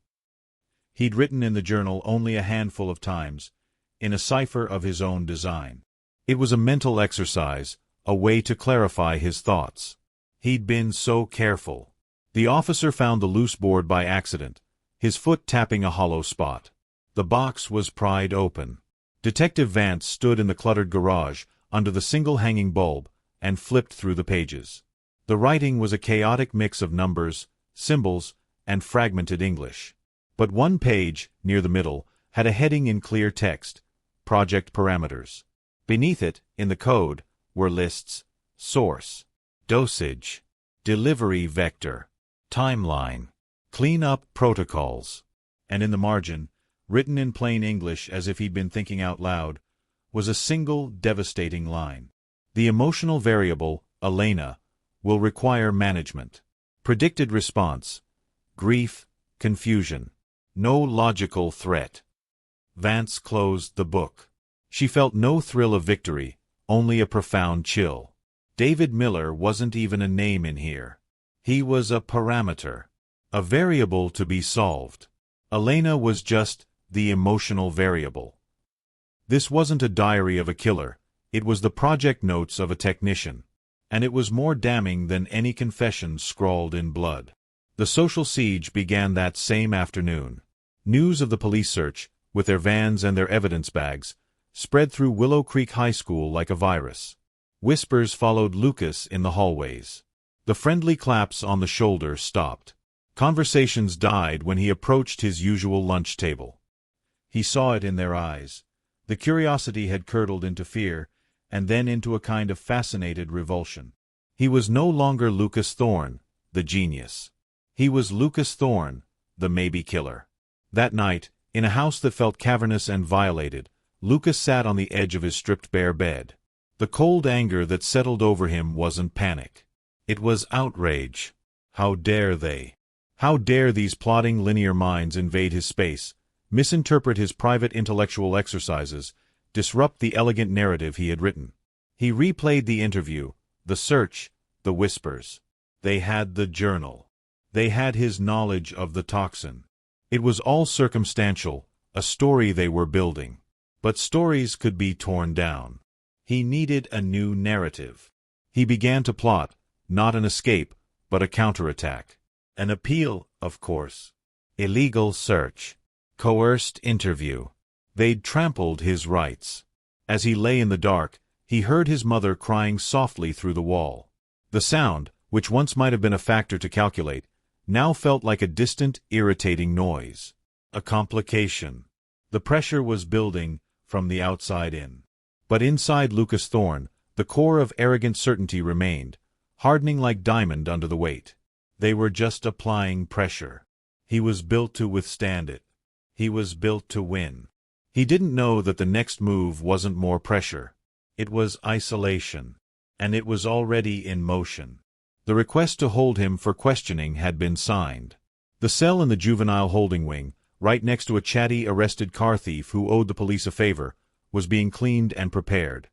He'd written in the journal only a handful of times, in a cipher of his own design. It was a mental exercise, a way to clarify his thoughts. He'd been so careful. The officer found the loose board by accident, his foot tapping a hollow spot. The box was pried open. Detective Vance stood in the cluttered garage, under the single hanging bulb, and flipped through the pages. The writing was a chaotic mix of numbers, symbols, and fragmented English. But one page, near the middle, had a heading in clear text: Project Parameters. Beneath it, in the code, were lists: source, dosage, delivery vector, timeline, clean-up protocols. And in the margin, written in plain English as if he'd been thinking out loud, was a single devastating line. The emotional variable, Elena, will require management. Predicted response: grief, confusion. No logical threat. Vance closed the book. She felt no thrill of victory, only a profound chill. David Miller wasn't even a name in here. He was a parameter, a variable to be solved. Elena was just the emotional variable. This wasn't a diary of a killer, it was the project notes of a technician. And it was more damning than any confession scrawled in blood. The social siege began that same afternoon. News of the police search, with their vans and their evidence bags, spread through Willow Creek High School like a virus. Whispers followed Lucas in the hallways. The friendly claps on the shoulder stopped. Conversations died when he approached his usual lunch table. He saw it in their eyes. The curiosity had curdled into fear, and then into a kind of fascinated revulsion. He was no longer Lucas Thorne, the genius. He was Lucas Thorne, the maybe killer. That night, in a house that felt cavernous and violated, Lucas sat on the edge of his stripped-bare bed. The cold anger that settled over him wasn't panic. It was outrage. How dare they? How dare these plotting linear minds invade his space, misinterpret his private intellectual exercises, disrupt the elegant narrative he had written? He replayed the interview, the search, the whispers. They had the journal. They had his knowledge of the toxin. It was all circumstantial, a story they were building. But stories could be torn down. He needed a new narrative. He began to plot, not an escape, but a counterattack. An appeal, of course. Illegal search. Coerced interview. They'd trampled his rights. As he lay in the dark, he heard his mother crying softly through the wall. The sound, which once might have been a factor to calculate, now felt like a distant, irritating noise. A complication. The pressure was building from the outside in. But inside Lucas Thorne, the core of arrogant certainty remained, hardening like diamond under the weight. They were just applying pressure. He was built to withstand it. He was built to win. He didn't know that the next move wasn't more pressure. It was isolation. And it was already in motion. The request to hold him for questioning had been signed. The cell in the juvenile holding wing, right next to a chatty, arrested car thief who owed the police a favor, was being cleaned and prepared.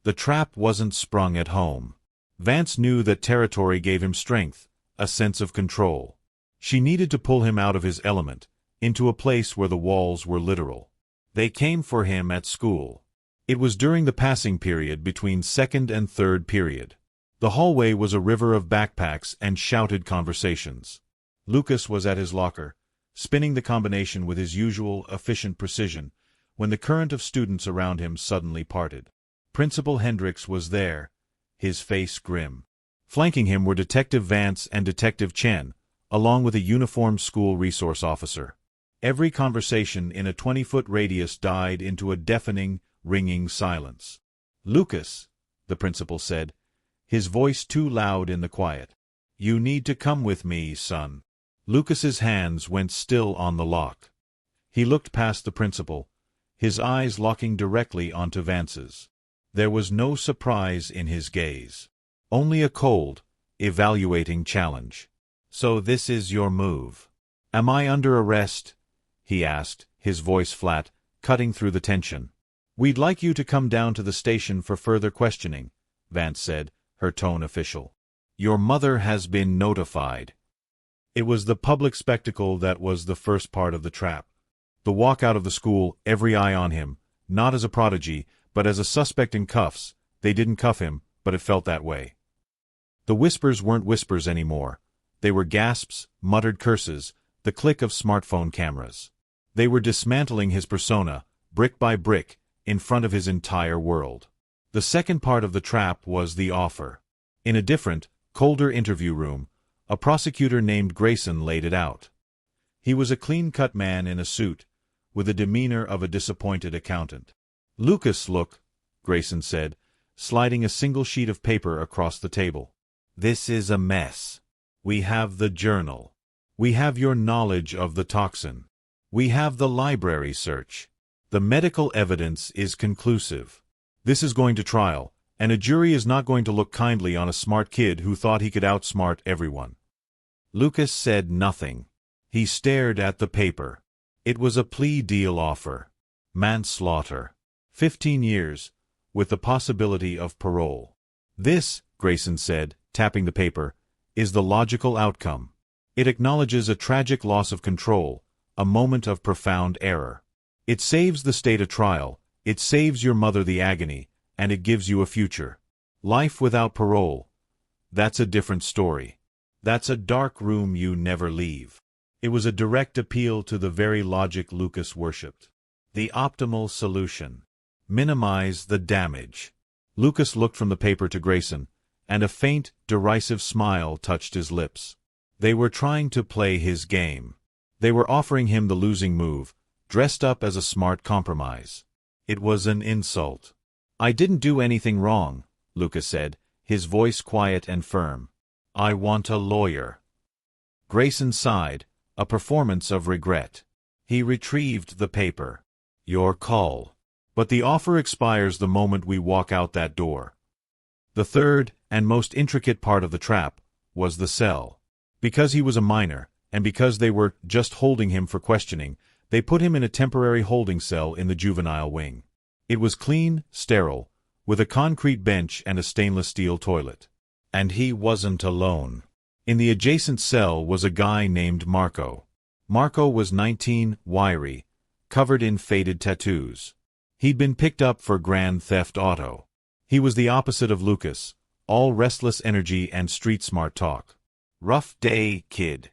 The trap wasn't sprung at home. Vance knew that territory gave him strength, a sense of control. She needed to pull him out of his element, into a place where the walls were literal. They came for him at school. It was during the passing period between second and third period. The hallway was a river of backpacks and shouted conversations. Lucas was at his locker, spinning the combination with his usual efficient precision, when the current of students around him suddenly parted. Principal Hendricks was there, his face grim. Flanking him were Detective Vance and Detective Chen, along with a uniformed school resource officer. Every conversation in a 20-foot radius died into a deafening, ringing silence. "Lucas," the principal said, his voice too loud in the quiet. "You need to come with me, son." Lucas's hands went still on the lock. He looked past the principal, his eyes locking directly onto Vance's. There was no surprise in his gaze. Only a cold, evaluating challenge. "So this is your move. Am I under arrest?" he asked, his voice flat, cutting through the tension. "We'd like you to come down to the station for further questioning," Vance said, her tone official. "Your mother has been notified." It was the public spectacle that was the first part of the trap. The walk out of the school, every eye on him, not as a prodigy, but as a suspect in cuffs. They didn't cuff him, but it felt that way. The whispers weren't whispers anymore. They were gasps, muttered curses, the click of smartphone cameras. They were dismantling his persona, brick by brick, in front of his entire world. The second part of the trap was the offer. In a different, colder interview room, a prosecutor named Grayson laid it out. He was a clean-cut man in a suit, with the demeanor of a disappointed accountant. "Lucas, look," Grayson said, sliding a single sheet of paper across the table. "This is a mess. We have the journal. We have your knowledge of the toxin. We have the library search. The medical evidence is conclusive. This is going to trial, and a jury is not going to look kindly on a smart kid who thought he could outsmart everyone." Lucas said nothing. He stared at the paper. It was a plea deal offer. Manslaughter. 15 years, with the possibility of parole. "This," Grayson said, tapping the paper, "is the logical outcome. It acknowledges a tragic loss of control, a moment of profound error. It saves the state a trial, it saves your mother the agony, and it gives you a future. Life without parole. That's a different story. That's a dark room you never leave." It was a direct appeal to the very logic Lucas worshipped. The optimal solution. Minimize the damage. Lucas looked from the paper to Grayson, and a faint, derisive smile touched his lips. They were trying to play his game. They were offering him the losing move, dressed up as a smart compromise. It was an insult. "I didn't do anything wrong," Lucas said, his voice quiet and firm. "I want a lawyer." Grayson sighed, a performance of regret. He retrieved the paper. "Your call. But the offer expires the moment we walk out that door." The third, and most intricate part of the trap, was the cell. Because he was a minor, and because they were just holding him for questioning, they put him in a temporary holding cell in the juvenile wing. It was clean, sterile, with a concrete bench and a stainless steel toilet. And he wasn't alone. In the adjacent cell was a guy named Marco. Marco was 19, wiry, covered in faded tattoos. He'd been picked up for Grand Theft Auto. He was the opposite of Lucas, all restless energy and street-smart talk. "Rough day, kid?"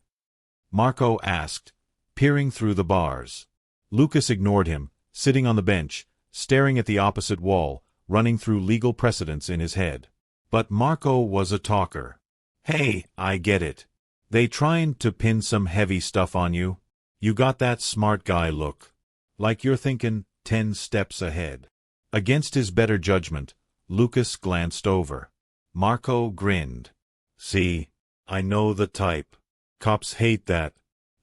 Marco asked, peering through the bars. Lucas ignored him, sitting on the bench, staring at the opposite wall, running through legal precedents in his head. But Marco was a talker. "Hey, I get it. They trying to pin some heavy stuff on you? You got that smart guy look. Like you're thinking 10 steps ahead." Against his better judgment, Lucas glanced over. Marco grinned. "See, I know the type. Cops hate that.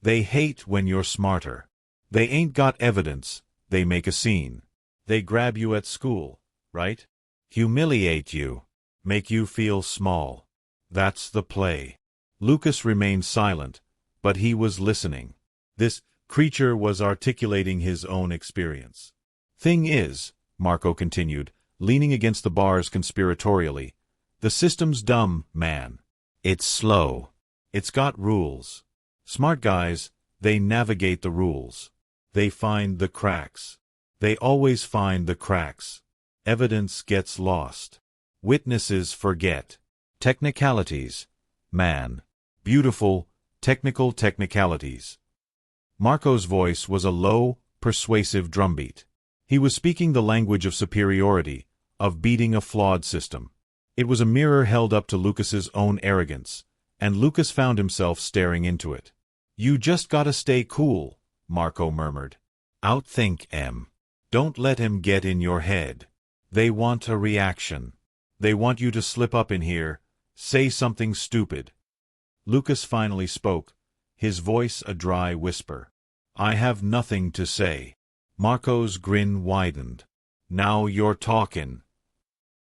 They hate when you're smarter. They ain't got evidence, they make a scene. They grab you at school, right? Humiliate you. Make you feel small. That's the play." Lucas remained silent, but he was listening. This creature was articulating his own experience. "Thing is," Marco continued, leaning against the bars conspiratorially, "the system's dumb, man. It's slow. It's got rules. Smart guys, they navigate the rules. They find the cracks. They always find the cracks. Evidence gets lost. Witnesses forget. Technicalities, man. Beautiful, technical technicalities." Marco's voice was a low, persuasive drumbeat. He was speaking the language of superiority, of beating a flawed system. It was a mirror held up to Lucas's own arrogance, and Lucas found himself staring into it. "You just gotta stay cool," Marco murmured. "Outthink em. Don't let him get in your head. They want a reaction. They want you to slip up in here, say something stupid." Lucas finally spoke, his voice a dry whisper. "I have nothing to say." Marco's grin widened. "Now you're talkin'.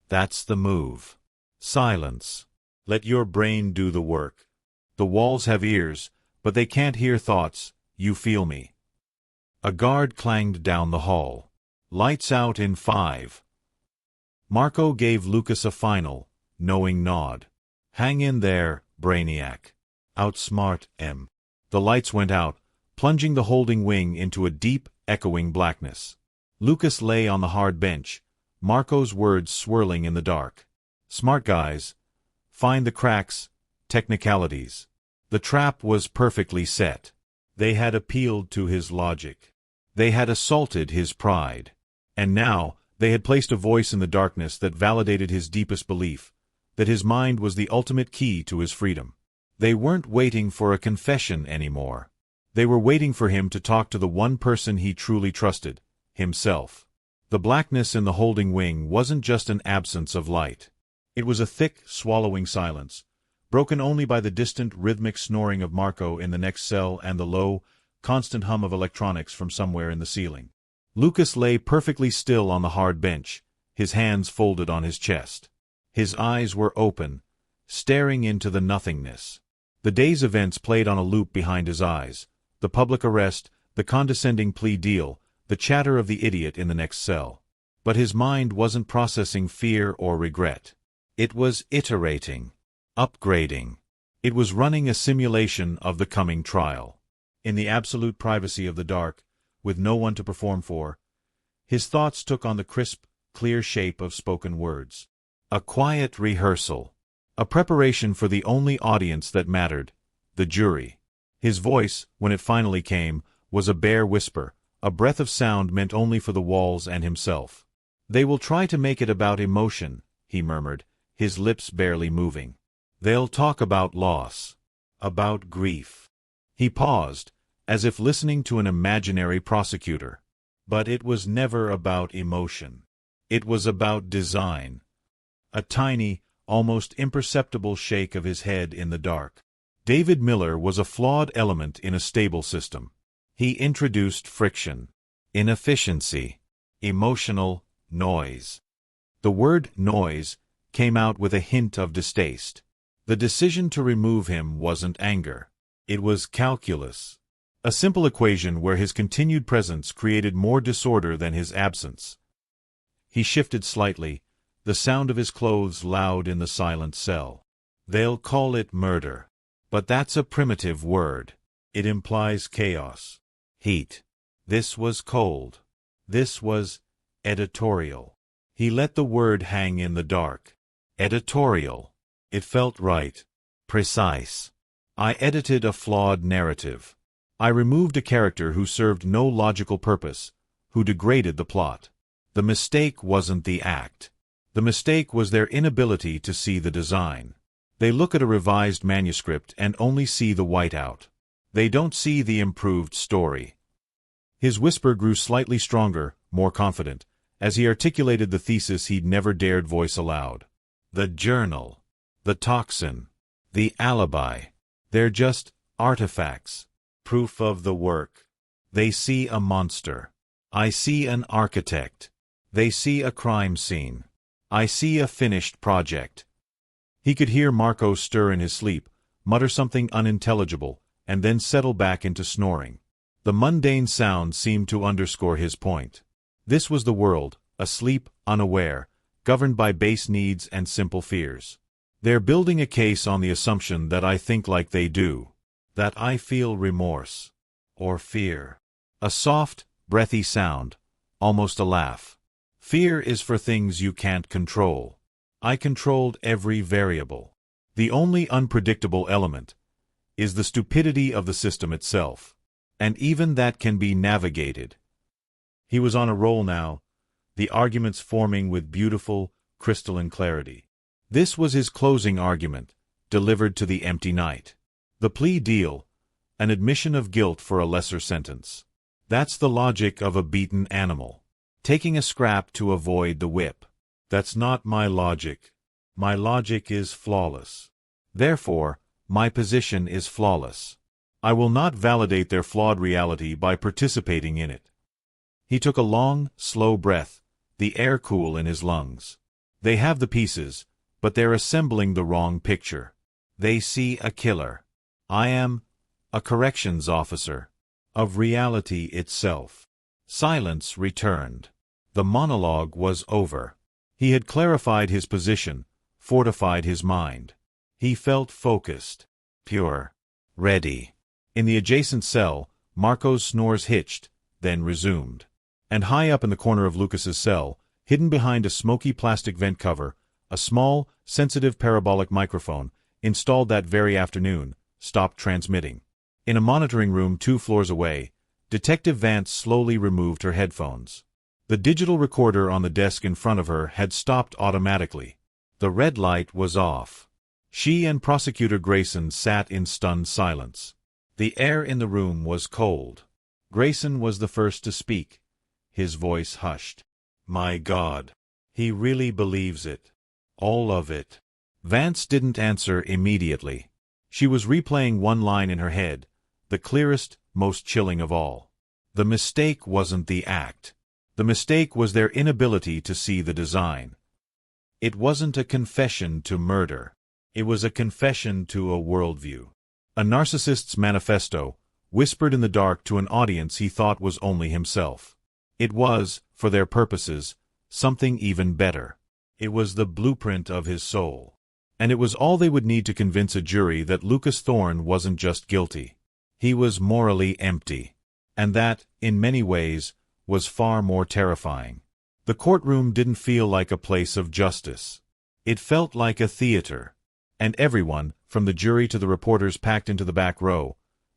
That's the move. Silence. Let your brain do the work. The walls have ears, but they can't hear thoughts, you feel me?" A guard clanged down the hall. "Lights out in 5. Marco gave Lucas a final, knowing nod. "Hang in there, Brainiac. Outsmart em." The lights went out, plunging the holding wing into a deep, echoing blackness. Lucas lay on the hard bench, Marco's words swirling in the dark. "Smart guys. Find the cracks, technicalities." The trap was perfectly set. They had appealed to his logic. They had assaulted his pride. And now, they had placed a voice in the darkness that validated his deepest belief, that his mind was the ultimate key to his freedom. They weren't waiting for a confession anymore. They were waiting for him to talk to the one person he truly trusted, himself. The blackness in the holding wing wasn't just an absence of light. It was a thick, swallowing silence, broken only by the distant, rhythmic snoring of Marco in the next cell and the low, constant hum of electronics from somewhere in the ceiling. Lucas lay perfectly still on the hard bench, his hands folded on his chest. His eyes were open, staring into the nothingness. The day's events played on a loop behind his eyes, the public arrest, the condescending plea deal, the chatter of the idiot in the next cell. But his mind wasn't processing fear or regret. It was iterating, upgrading. It was running a simulation of the coming trial. In the absolute privacy of the dark, with no one to perform for, his thoughts took on the crisp, clear shape of spoken words. A quiet rehearsal. A preparation for the only audience that mattered, the jury. His voice, when it finally came, was a bare whisper, a breath of sound meant only for the walls and himself. "They will try to make it about emotion," he murmured, his lips barely moving. "They'll talk about loss, about grief." He paused, as if listening to an imaginary prosecutor. But it was never about emotion. It was about design. A tiny, almost imperceptible shake of his head in the dark. David Miller was a flawed element in a stable system. He introduced friction, inefficiency, emotional noise. The word noise came out with a hint of distaste. The decision to remove him wasn't anger. It was calculus. A simple equation where his continued presence created more disorder than his absence. He shifted slightly, the sound of his clothes loud in the silent cell. "They'll call it murder. But that's a primitive word. It implies chaos, heat, This was cold. This was editorial. He let the word hang in the dark. Editorial. It felt right. Precise. I edited a flawed narrative. I removed a character who served no logical purpose, who degraded the plot. The mistake wasn't the act. The mistake was their inability to see the design. They look at a revised manuscript and only see the whiteout. They don't see the improved story. His whisper grew slightly stronger, more confident, as he articulated the thesis he'd never dared voice aloud. The journal. The toxin. The alibi. They're just artifacts. Proof of the work. They see a monster. I see an architect. They see a crime scene. I see a finished project. He could hear Marco stir in his sleep, mutter something unintelligible, and then settle back into snoring. The mundane sound seemed to underscore his point. This was the world, asleep, unaware, governed by base needs and simple fears. They're building a case on the assumption that I think like they do. That I feel remorse. Or fear. A soft, breathy sound, almost a laugh. Fear is for things you can't control. I controlled every variable. The only unpredictable element is the stupidity of the system itself. And even that can be navigated. He was on a roll now, the arguments forming with beautiful, crystalline clarity. This was his closing argument, delivered to the empty night. The plea deal, an admission of guilt for a lesser sentence. That's the logic of a beaten animal. Taking a scrap to avoid the whip. That's not my logic. My logic is flawless. Therefore, my position is flawless. I will not validate their flawed reality by participating in it. He took a long, slow breath, the air cool in his lungs. They have the pieces, but they're assembling the wrong picture. They see a killer. I am a corrections officer of reality itself. Silence returned. The monologue was over. He had clarified his position, fortified his mind. He felt focused, pure, ready. In the adjacent cell, Marco's snores hitched, then resumed. And high up in the corner of Lucas's cell, hidden behind a smoky plastic vent cover, a small, sensitive parabolic microphone, installed that very afternoon, stopped transmitting. In a monitoring room 2 floors away, Detective Vance slowly removed her headphones. The digital recorder on the desk in front of her had stopped automatically. The red light was off. She and Prosecutor Grayson sat in stunned silence. The air in the room was cold. Grayson was the first to speak. His voice hushed. My God. He really believes it. All of it. Vance didn't answer immediately. She was replaying one line in her head, the clearest, most chilling of all. The mistake wasn't the act. The mistake was their inability to see the design. It wasn't a confession to murder. It was a confession to a worldview. A narcissist's manifesto, whispered in the dark to an audience he thought was only himself. It was, for their purposes, something even better. It was the blueprint of his soul. And it was all they would need to convince a jury that Lucas Thorne wasn't just guilty. He was morally empty. And that, in many ways, was far more terrifying. The courtroom didn't feel like a place of justice. It felt like a theater. And everyone, from the jury to the reporters packed into the back row,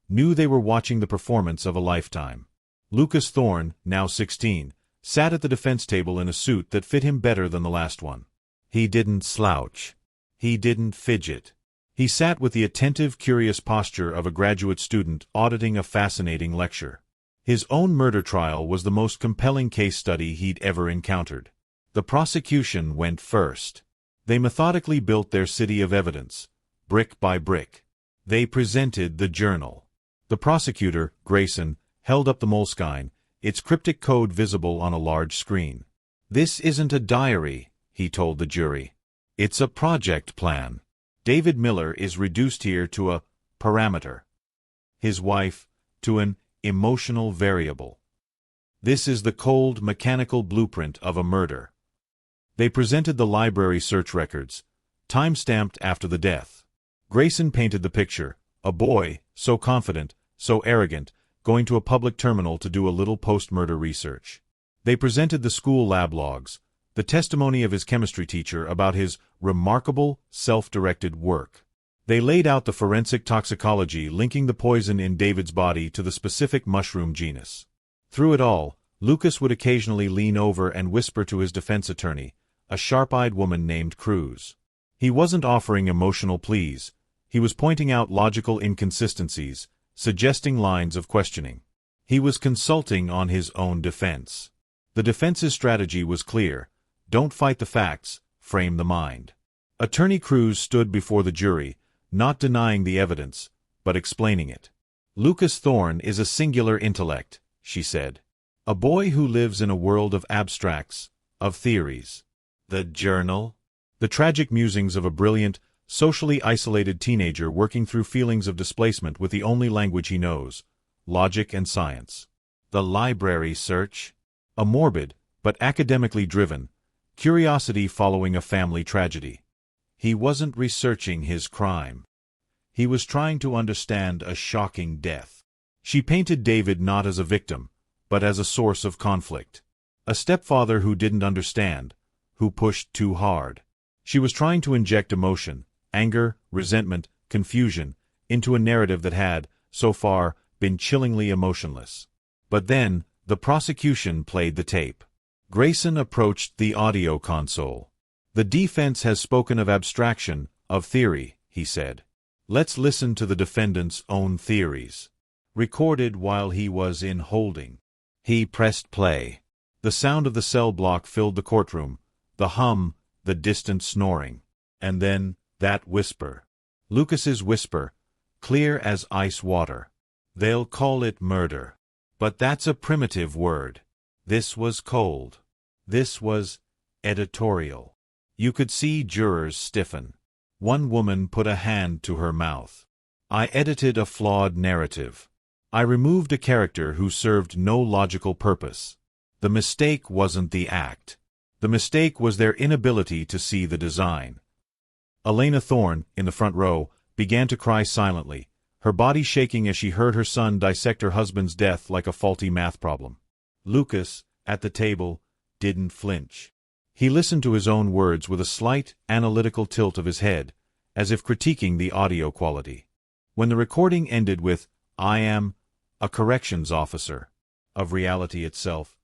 knew they were watching the performance of a lifetime. Lucas Thorne, now 16, sat at the defense table in a suit that fit him better than the last one. He didn't slouch. He didn't fidget. He sat with the attentive, curious posture of a graduate student auditing a fascinating lecture. His own murder trial was the most compelling case study he'd ever encountered. The prosecution went first. They methodically built their city of evidence, brick by brick. They presented the journal. The prosecutor, Grayson, held up the Moleskine, its cryptic code visible on a large screen. This isn't a diary, he told the jury. It's a project plan. David Miller is reduced here to a parameter. His wife, to an emotional variable. This is the cold, mechanical blueprint of a murder. They presented the library search records, time-stamped after the death. Grayson painted the picture, a boy, so confident, so arrogant, going to a public terminal to do a little post-murder research. They presented the school lab logs, the testimony of his chemistry teacher about his remarkable, self-directed work. They laid out the forensic toxicology linking the poison in David's body to the specific mushroom genus. Through it all, Lucas would occasionally lean over and whisper to his defense attorney, a sharp-eyed woman named Cruz. He wasn't offering emotional pleas. He was pointing out logical inconsistencies, suggesting lines of questioning. He was consulting on his own defense. The defense's strategy was clear. Don't fight the facts, frame the mind. Attorney Cruz stood before the jury, not denying the evidence, but explaining it. Lucas Thorne is a singular intellect, she said. A boy who lives in a world of abstracts, of theories. The journal? The tragic musings of a brilliant, socially isolated teenager working through feelings of displacement with the only language he knows, logic and science. The library search? A morbid, but academically driven, curiosity following a family tragedy. He wasn't researching his crime. He was trying to understand a shocking death. She painted David not as a victim, but as a source of conflict. A stepfather who didn't understand, who pushed too hard. She was trying to inject emotion, anger, resentment, confusion, into a narrative that had, so far, been chillingly emotionless. But then, the prosecution played the tape. Grayson approached the audio console. The defense has spoken of abstraction, of theory, he said. Let's listen to the defendant's own theories. Recorded while he was in holding. He pressed play. The sound of the cell block filled the courtroom, the hum, the distant snoring. And then, that whisper. Lucas's whisper, clear as ice water. They'll call it murder. But that's a primitive word. This was cold. This was editorial. You could see jurors stiffen. One woman put a hand to her mouth. I edited a flawed narrative. I removed a character who served no logical purpose. The mistake wasn't the act. The mistake was their inability to see the design. Elena Thorne, in the front row, began to cry silently, her body shaking as she heard her son dissect her husband's death like a faulty math problem. Lucas, at the table, didn't flinch. He listened to his own words with a slight, analytical tilt of his head, as if critiquing the audio quality. When the recording ended with, I am a corrections officer, of reality itself,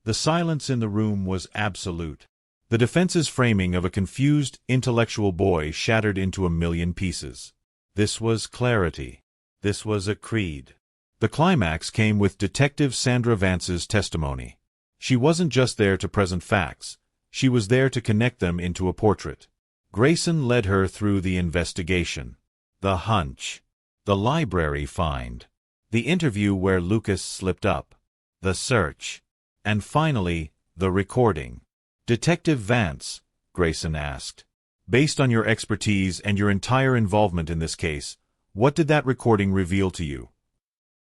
the silence in the room was absolute. The defense's framing of a confused, intellectual boy shattered into a million pieces. This was clarity. This was a creed. The climax came with Detective Sandra Vance's testimony. She wasn't just there to present facts. She was there to connect them into a portrait. Grayson led her through the investigation. The hunch. The library find. The interview where Lucas slipped up. The search. And finally, the recording. Detective Vance, Grayson asked, based on your expertise and your entire involvement in this case, what did that recording reveal to you?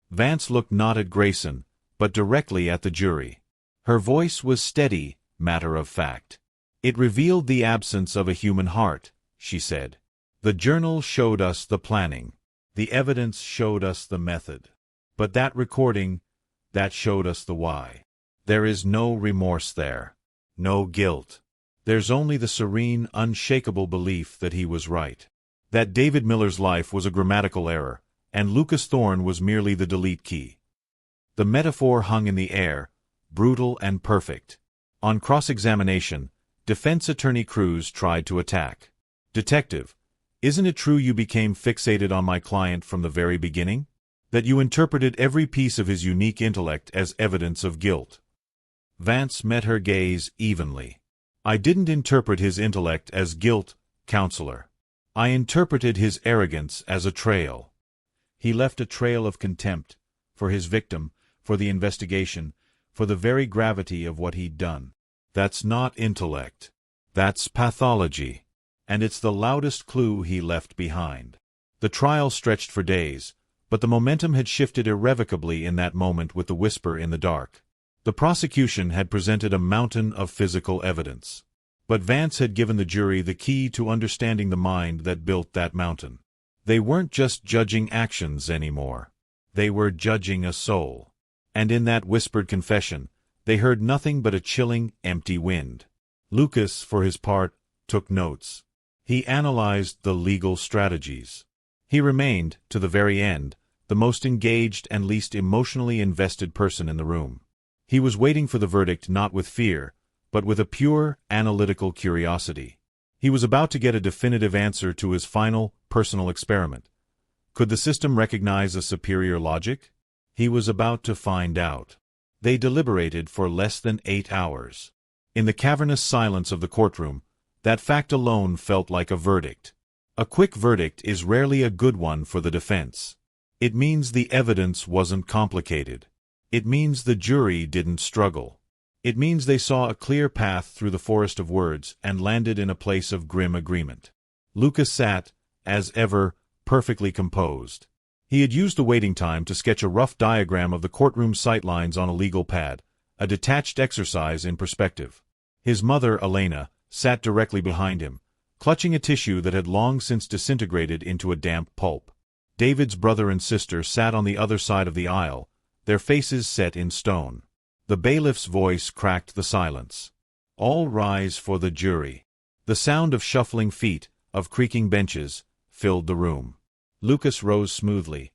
Vance looked not at Grayson, but directly at the jury. Her voice was steady, matter of fact. It revealed the absence of a human heart, she said. The journal showed us the planning. The evidence showed us the method. But that recording, that showed us the why. There is no remorse there. No guilt. There's only the serene, unshakable belief that he was right. That David Miller's life was a grammatical error, and Lucas Thorne was merely the delete key. The metaphor hung in the air, brutal and perfect. On cross-examination, defense attorney Cruz tried to attack. Detective, isn't it true you became fixated on my client from the very beginning? That you interpreted every piece of his unique intellect as evidence of guilt? Vance met her gaze evenly. I didn't interpret his intellect as guilt, counselor. I interpreted his arrogance as a trail. He left a trail of contempt, for his victim, for the investigation, for the very gravity of what he'd done. That's not intellect. That's pathology. And it's the loudest clue he left behind. The trial stretched for days, but the momentum had shifted irrevocably in that moment with the whisper in the dark. The prosecution had presented a mountain of physical evidence. But Vance had given the jury the key to understanding the mind that built that mountain. They weren't just judging actions anymore. They were judging a soul. And in that whispered confession, they heard nothing but a chilling, empty wind. Lucas, for his part, took notes. He analyzed the legal strategies. He remained, to the very end, the most engaged and least emotionally invested person in the room. He was waiting for the verdict not with fear, but with a pure, analytical curiosity. He was about to get a definitive answer to his final, personal experiment. Could the system recognize a superior logic? He was about to find out. They deliberated for less than 8 hours. In the cavernous silence of the courtroom, that fact alone felt like a verdict. A quick verdict is rarely a good one for the defense. It means the evidence wasn't complicated. It means the jury didn't struggle. It means they saw a clear path through the forest of words and landed in a place of grim agreement. Lucas sat, as ever, perfectly composed. He had used the waiting time to sketch a rough diagram of the courtroom sightlines on a legal pad, a detached exercise in perspective. His mother, Elena, sat directly behind him, clutching a tissue that had long since disintegrated into a damp pulp. David's brother and sister sat on the other side of the aisle, their faces set in stone. The bailiff's voice cracked the silence. All rise for the jury. The sound of shuffling feet, of creaking benches, filled the room. Lucas rose smoothly,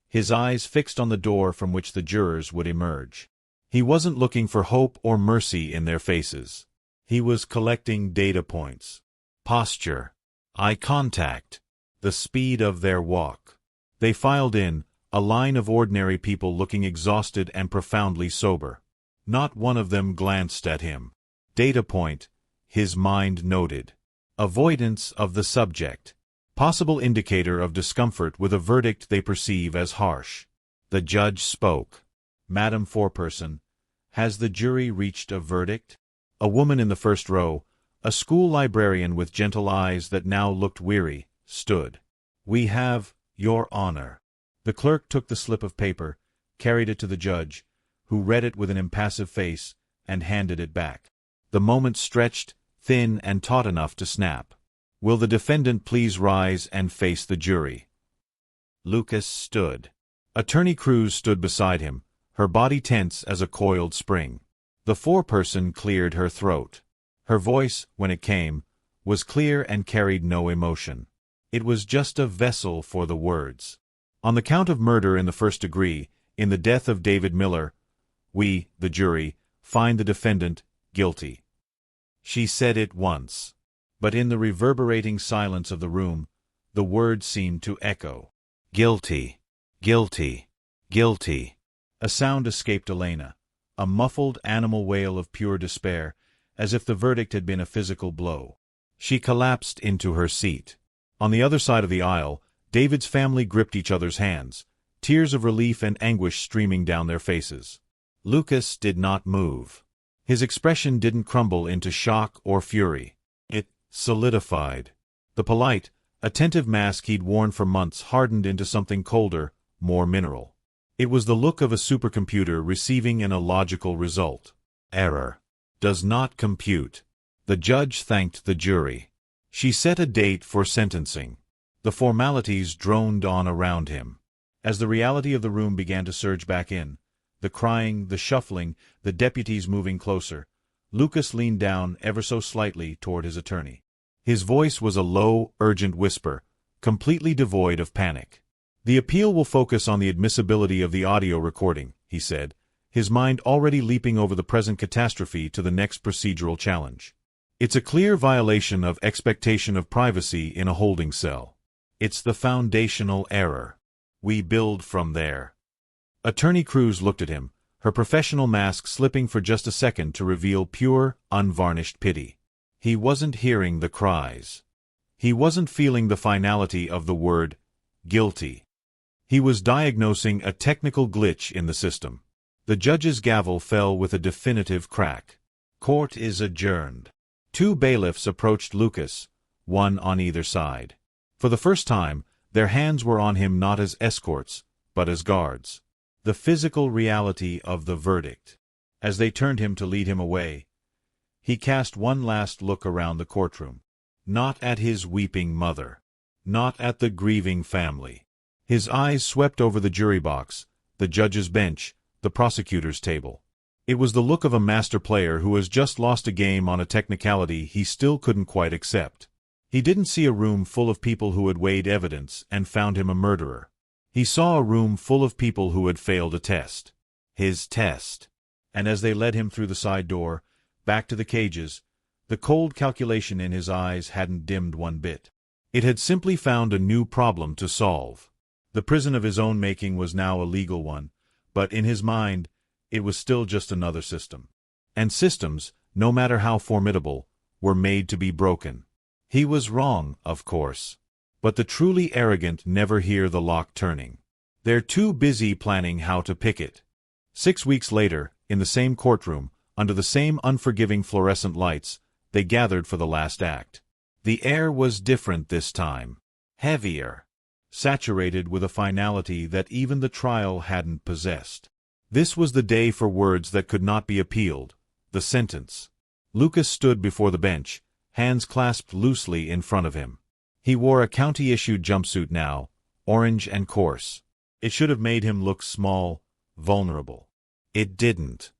his eyes fixed on the door from which the jurors would emerge. He wasn't looking for hope or mercy in their faces. He was collecting data points. Posture, eye contact, the speed of their walk. They filed in, a line of ordinary people looking exhausted and profoundly sober. Not one of them glanced at him. Data point, his mind noted. Avoidance of the subject. Possible indicator of discomfort with a verdict they perceive as harsh. The judge spoke. Madam Foreperson, has the jury reached a verdict? A woman in the first row, a school librarian with gentle eyes that now looked weary, stood. We have, Your Honor. The clerk took the slip of paper, carried it to the judge, who read it with an impassive face, and handed it back. The moment stretched, thin and taut enough to snap. Will the defendant please rise and face the jury? Lucas stood. Attorney Cruz stood beside him, her body tense as a coiled spring. The foreperson cleared her throat. Her voice, when it came, was clear and carried no emotion. It was just a vessel for the words. On the count of murder in the first degree, in the death of David Miller, we, the jury, find the defendant guilty. She said it once. But in the reverberating silence of the room, the words seemed to echo. Guilty, guilty, guilty. A sound escaped Elena, a muffled animal wail of pure despair, as if the verdict had been a physical blow. She collapsed into her seat. On the other side of the aisle, David's family gripped each other's hands, tears of relief and anguish streaming down their faces. Lucas did not move. His expression didn't crumble into shock or fury. It solidified. The polite, attentive mask he'd worn for months hardened into something colder, more mineral. It was the look of a supercomputer receiving an illogical result. Error. Does not compute. The judge thanked the jury. She set a date for sentencing. The formalities droned on around him. As the reality of the room began to surge back in, the crying, the shuffling, the deputies moving closer, Lucas leaned down ever so slightly toward his attorney. His voice was a low, urgent whisper, completely devoid of panic. The appeal will focus on the admissibility of the audio recording, he said, his mind already leaping over the present catastrophe to the next procedural challenge. It's a clear violation of expectation of privacy in a holding cell. It's the foundational error. We build from there. Attorney Cruz looked at him, her professional mask slipping for just a second to reveal pure, unvarnished pity. He wasn't hearing the cries. He wasn't feeling the finality of the word, guilty. He was diagnosing a technical glitch in the system. The judge's gavel fell with a definitive crack. Court is adjourned. 2 bailiffs approached Lucas, one on either side. For the first time, their hands were on him not as escorts, but as guards. The physical reality of the verdict. As they turned him to lead him away, he cast one last look around the courtroom. Not at his weeping mother. Not at the grieving family. His eyes swept over the jury box, the judge's bench, the prosecutor's table. It was the look of a master player who has just lost a game on a technicality he still couldn't quite accept. He didn't see a room full of people who had weighed evidence and found him a murderer. He saw a room full of people who had failed a test. His test. And as they led him through the side door, back to the cages, the cold calculation in his eyes hadn't dimmed one bit. It had simply found a new problem to solve. The prison of his own making was now a legal one, but in his mind, it was still just another system. And systems, no matter how formidable, were made to be broken. He was wrong, of course. But the truly arrogant never hear the lock turning. They're too busy planning how to pick it. 6 weeks later, in the same courtroom, under the same unforgiving fluorescent lights, they gathered for the last act. The air was different this time. Heavier. Saturated with a finality that even the trial hadn't possessed. This was the day for words that could not be appealed, the sentence. Lucas stood before the bench, hands clasped loosely in front of him. He wore a county-issued jumpsuit now, orange and coarse. It should have made him look small, vulnerable. It didn't.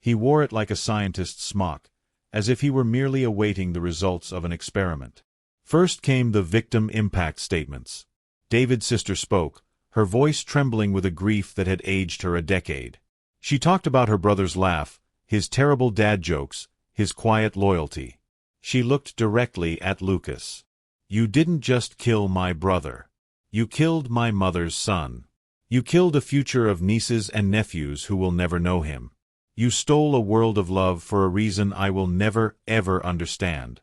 He wore it like a scientist's smock, as if he were merely awaiting the results of an experiment. First came the victim impact statements. David's sister spoke, her voice trembling with a grief that had aged her a decade. She talked about her brother's laugh, his terrible dad jokes, his quiet loyalty. She looked directly at Lucas. "You didn't just kill my brother. You killed my mother's son. You killed a future of nieces and nephews who will never know him. You stole a world of love for a reason I will never, ever understand."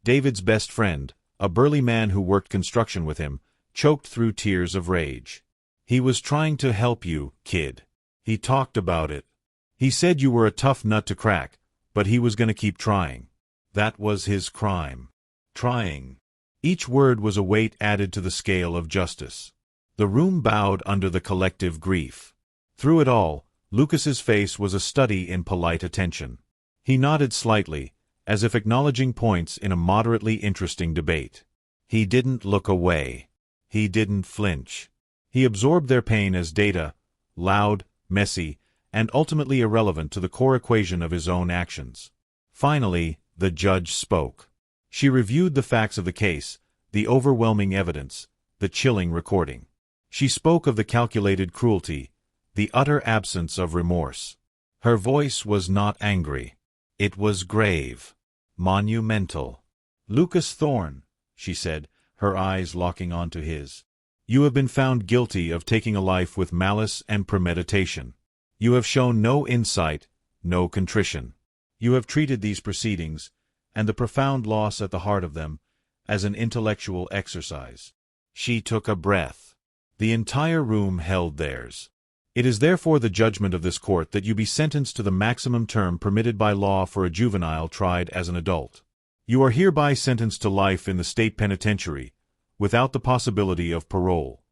David's best friend, a burly man who worked construction with him, choked through tears of rage. "He was trying to help you, kid. He talked about it. He said you were a tough nut to crack, but he was going to keep trying. That was his crime. Trying." Each word was a weight added to the scale of justice. The room bowed under the collective grief. Through it all, Lucas's face was a study in polite attention. He nodded slightly, as if acknowledging points in a moderately interesting debate. He didn't look away. He didn't flinch. He absorbed their pain as data, loud, messy, and ultimately irrelevant to the core equation of his own actions. Finally, the judge spoke. She reviewed the facts of the case, the overwhelming evidence, the chilling recording. She spoke of the calculated cruelty, the utter absence of remorse. Her voice was not angry. It was grave. Monumental. "Lucas Thorne," she said, her eyes locking onto his. "You have been found guilty of taking a life with malice and premeditation. You have shown no insight, no contrition. You have treated these proceedings, and the profound loss at the heart of them, as an intellectual exercise." She took a breath. The entire room held theirs. "It is therefore the judgment of this court that you be sentenced to the maximum term permitted by law for a juvenile tried as an adult. You are hereby sentenced to life in the state penitentiary, without the possibility of parole."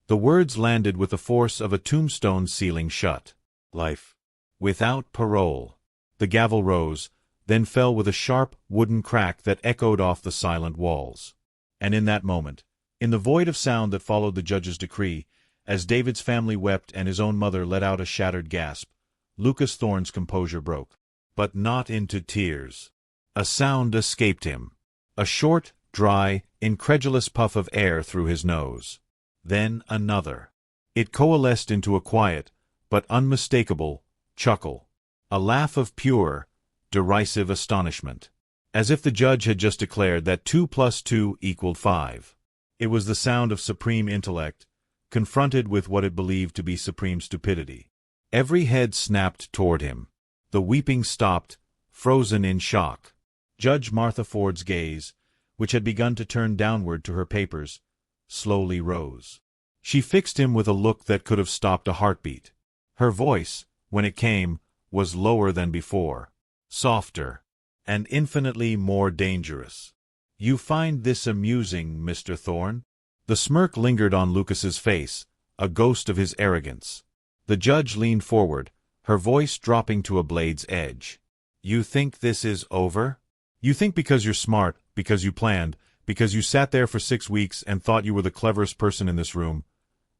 The words landed with the force of a tombstone sealing shut. Life. Without parole. The gavel rose, then fell with a sharp, wooden crack that echoed off the silent walls. And in that moment, in the void of sound that followed the judge's decree, as David's family wept and his own mother let out a shattered gasp, Lucas Thorne's composure broke. But not into tears. A sound escaped him. A short, dry, incredulous puff of air through his nose. Then another. It coalesced into a quiet, but unmistakable, chuckle. A laugh of pure, derisive astonishment. As if the judge had just declared that 2 + 2 = 5. It was the sound of supreme intellect, confronted with what it believed to be supreme stupidity. Every head snapped toward him. The weeping stopped, frozen in shock. Judge Martha Ford's gaze, which had begun to turn downward to her papers, slowly rose. She fixed him with a look that could have stopped a heartbeat. Her voice, when it came, was lower than before, softer, and infinitely more dangerous. "You find this amusing, Mr. Thorne?" The smirk lingered on Lucas's face, a ghost of his arrogance. The judge leaned forward, her voice dropping to a blade's edge. "You think this is over? You think because you're smart, because you planned, because you sat there for 6 weeks and thought you were the cleverest person in this room,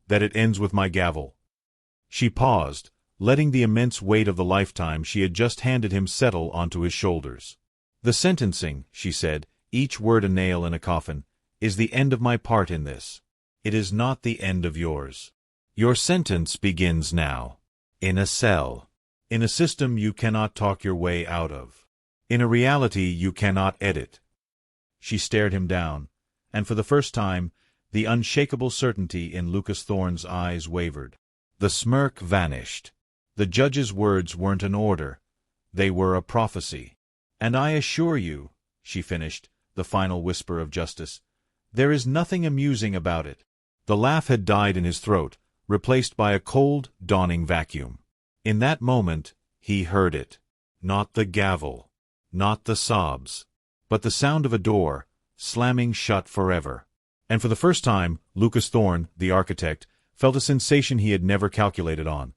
that it ends with my gavel." She paused, letting the immense weight of the lifetime she had just handed him settle onto his shoulders. "The sentencing," she said, each word a nail in a coffin, "is the end of my part in this. It is not the end of yours. Your sentence begins now. In a cell. In a system you cannot talk your way out of. In a reality you cannot edit." She stared him down, and for the first time, the unshakable certainty in Lucas Thorne's eyes wavered. The smirk vanished. The judge's words weren't an order. They were a prophecy. "And I assure you," she finished, the final whisper of justice, "there is nothing amusing about it." The laugh had died in his throat, replaced by a cold, dawning vacuum. In that moment, he heard it. Not the gavel. Not the sobs. But the sound of a door, slamming shut forever. And for the first time, Lucas Thorne, the architect, felt a sensation he had never calculated on.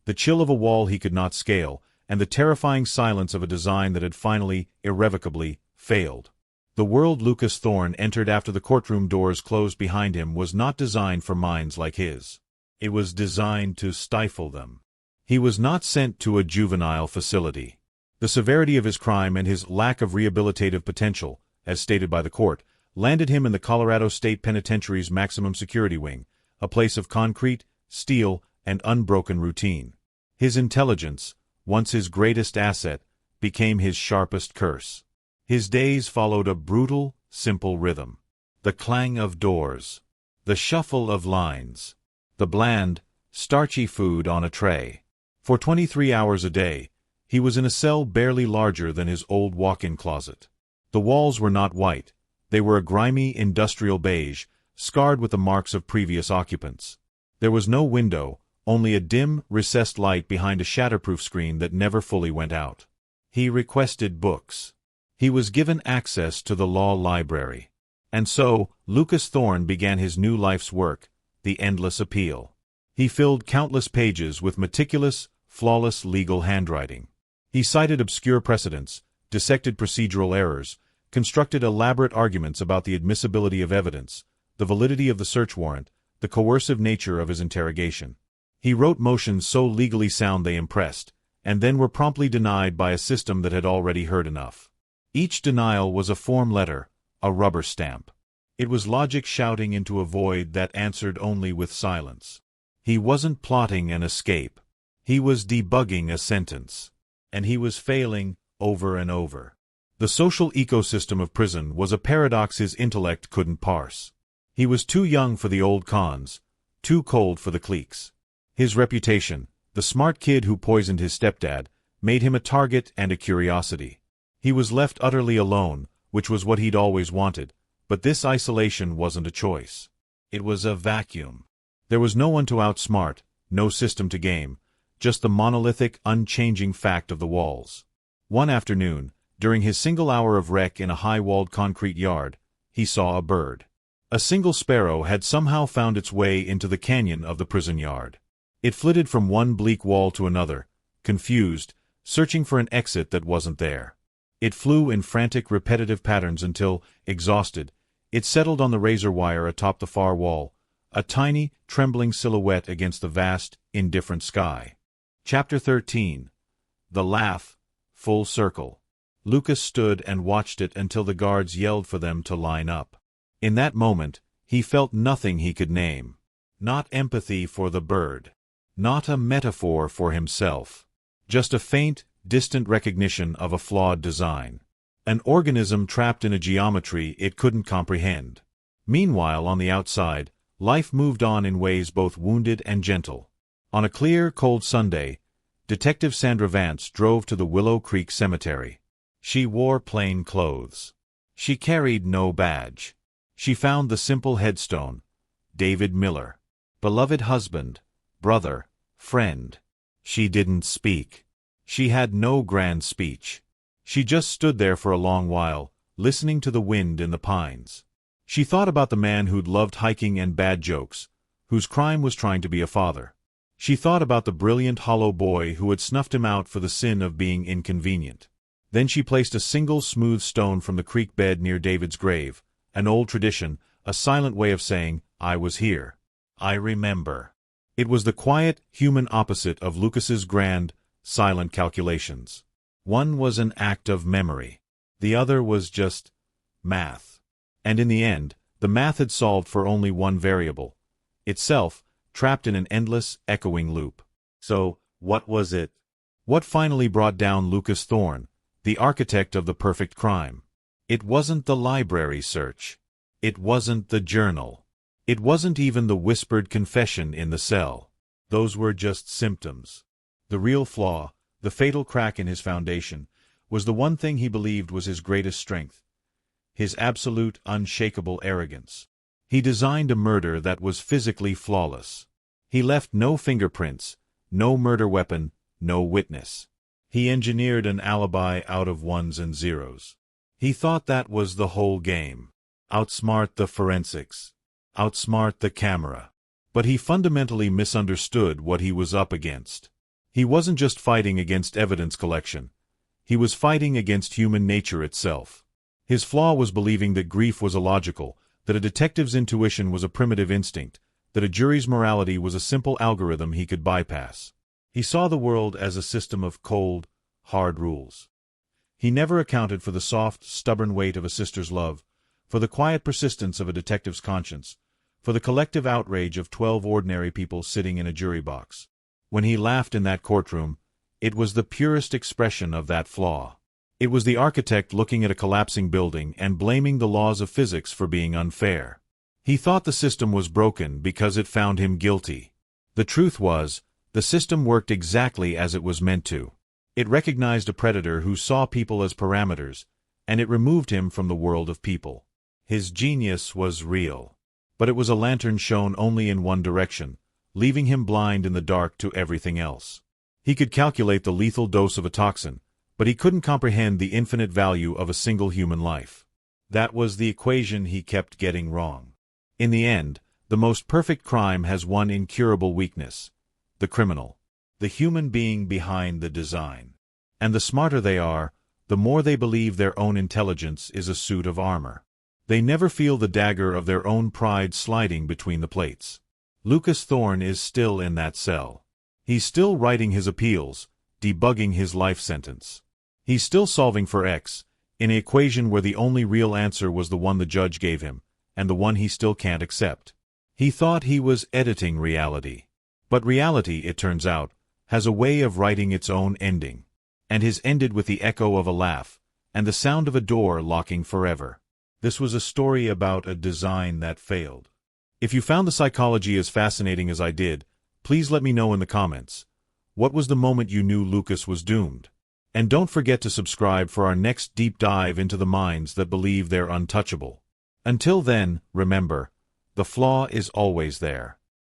The chill of a wall he could not scale, and the terrifying silence of a design that had finally, irrevocably, failed. The world Lucas Thorne entered after the courtroom doors closed behind him was not designed for minds like his. It was designed to stifle them. He was not sent to a juvenile facility. The severity of his crime and his lack of rehabilitative potential, as stated by the court, landed him in the Colorado State Penitentiary's maximum security wing, a place of concrete, steel, and unbroken routine. His intelligence, once his greatest asset, became his sharpest curse. His days followed a brutal, simple rhythm. The clang of doors. The shuffle of lines. The bland, starchy food on a tray. For 23 hours a day, he was in a cell barely larger than his old walk-in closet. The walls were not white. They were a grimy, industrial beige, scarred with the marks of previous occupants. There was no window, only a dim, recessed light behind a shatterproof screen that never fully went out. He requested books. He was given access to the law library. And so, Lucas Thorne began his new life's work, the endless appeal. He filled countless pages with meticulous, flawless legal handwriting. He cited obscure precedents, dissected procedural errors, constructed elaborate arguments about the admissibility of evidence, the validity of the search warrant, the coercive nature of his interrogation. He wrote motions so legally sound they impressed, and then were promptly denied by a system that had already heard enough. Each denial was a form letter, a rubber stamp. It was logic shouting into a void that answered only with silence. He wasn't plotting an escape. He was debugging a sentence. And he was failing over and over. The social ecosystem of prison was a paradox his intellect couldn't parse. He was too young for the old cons, too cold for the cliques. His reputation, the smart kid who poisoned his stepdad, made him a target and a curiosity. He was left utterly alone, which was what he'd always wanted, but this isolation wasn't a choice. It was a vacuum. There was no one to outsmart, no system to game, just the monolithic, unchanging fact of the walls. One afternoon, during his single hour of rec in a high-walled concrete yard, he saw a bird. A single sparrow had somehow found its way into the canyon of the prison yard. It flitted from one bleak wall to another, confused, searching for an exit that wasn't there. It flew in frantic, repetitive patterns until, exhausted, it settled on the razor wire atop the far wall, a tiny, trembling silhouette against the vast, indifferent sky. Chapter 13. The Laugh, Full Circle. Lucas stood and watched it until the guards yelled for them to line up. In that moment, he felt nothing he could name. Not empathy for the bird. Not a metaphor for himself. Just a faint, distant recognition of a flawed design. An organism trapped in a geometry it couldn't comprehend. Meanwhile, on the outside, life moved on in ways both wounded and gentle. On a clear, cold Sunday, Detective Sandra Vance drove to the Willow Creek Cemetery. She wore plain clothes. She carried no badge. She found the simple headstone, David Miller, beloved husband, brother, friend. She didn't speak. She had no grand speech. She just stood there for a long while, listening to the wind in the pines. She thought about the man who'd loved hiking and bad jokes, whose crime was trying to be a father. She thought about the brilliant hollow boy who had snuffed him out for the sin of being inconvenient. Then she placed a single smooth stone from the creek bed near David's grave, an old tradition, a silent way of saying, "I was here." I remember. It was the quiet, human opposite of Lucas's grand, silent calculations. One was an act of memory. The other was just math. And in the end, the math had solved for only one variable, itself, trapped in an endless, echoing loop. So, what was it? What finally brought down Lucas Thorne, the architect of the perfect crime? It wasn't the library search. It wasn't the journal. It wasn't even the whispered confession in the cell. Those were just symptoms. The real flaw, the fatal crack in his foundation, was the one thing he believed was his greatest strength: his absolute, unshakable arrogance. He designed a murder that was physically flawless. He left no fingerprints, no murder weapon, no witness. He engineered an alibi out of ones and zeros. He thought that was the whole game. Outsmart the forensics. Outsmart the camera. But he fundamentally misunderstood what he was up against. He wasn't just fighting against evidence collection. He was fighting against human nature itself. His flaw was believing that grief was illogical, that a detective's intuition was a primitive instinct, that a jury's morality was a simple algorithm he could bypass. He saw the world as a system of cold, hard rules. He never accounted for the soft, stubborn weight of a sister's love, for the quiet persistence of a detective's conscience, for the collective outrage of 12 ordinary people sitting in a jury box. When he laughed in that courtroom, it was the purest expression of that flaw. It was the architect looking at a collapsing building and blaming the laws of physics for being unfair. He thought the system was broken because it found him guilty. The truth was, the system worked exactly as it was meant to. It recognized a predator who saw people as parameters, and it removed him from the world of people. His genius was real. But it was a lantern shown only in one direction, leaving him blind in the dark to everything else. He could calculate the lethal dose of a toxin, but he couldn't comprehend the infinite value of a single human life. That was the equation he kept getting wrong. In the end, the most perfect crime has one incurable weakness: the criminal, the human being behind the design. And the smarter they are, the more they believe their own intelligence is a suit of armor. They never feel the dagger of their own pride sliding between the plates. Lucas Thorne is still in that cell. He's still writing his appeals, debugging his life sentence. He's still solving for X, in an equation where the only real answer was the one the judge gave him, and the one he still can't accept. He thought he was editing reality. But reality, it turns out, has a way of writing its own ending. And his ended with the echo of a laugh, and the sound of a door locking forever. This was a story about a design that failed. If you found the psychology as fascinating as I did, please let me know in the comments. What was the moment you knew Lucas was doomed? And don't forget to subscribe for our next deep dive into the minds that believe they're untouchable. Until then, remember, the flaw is always there.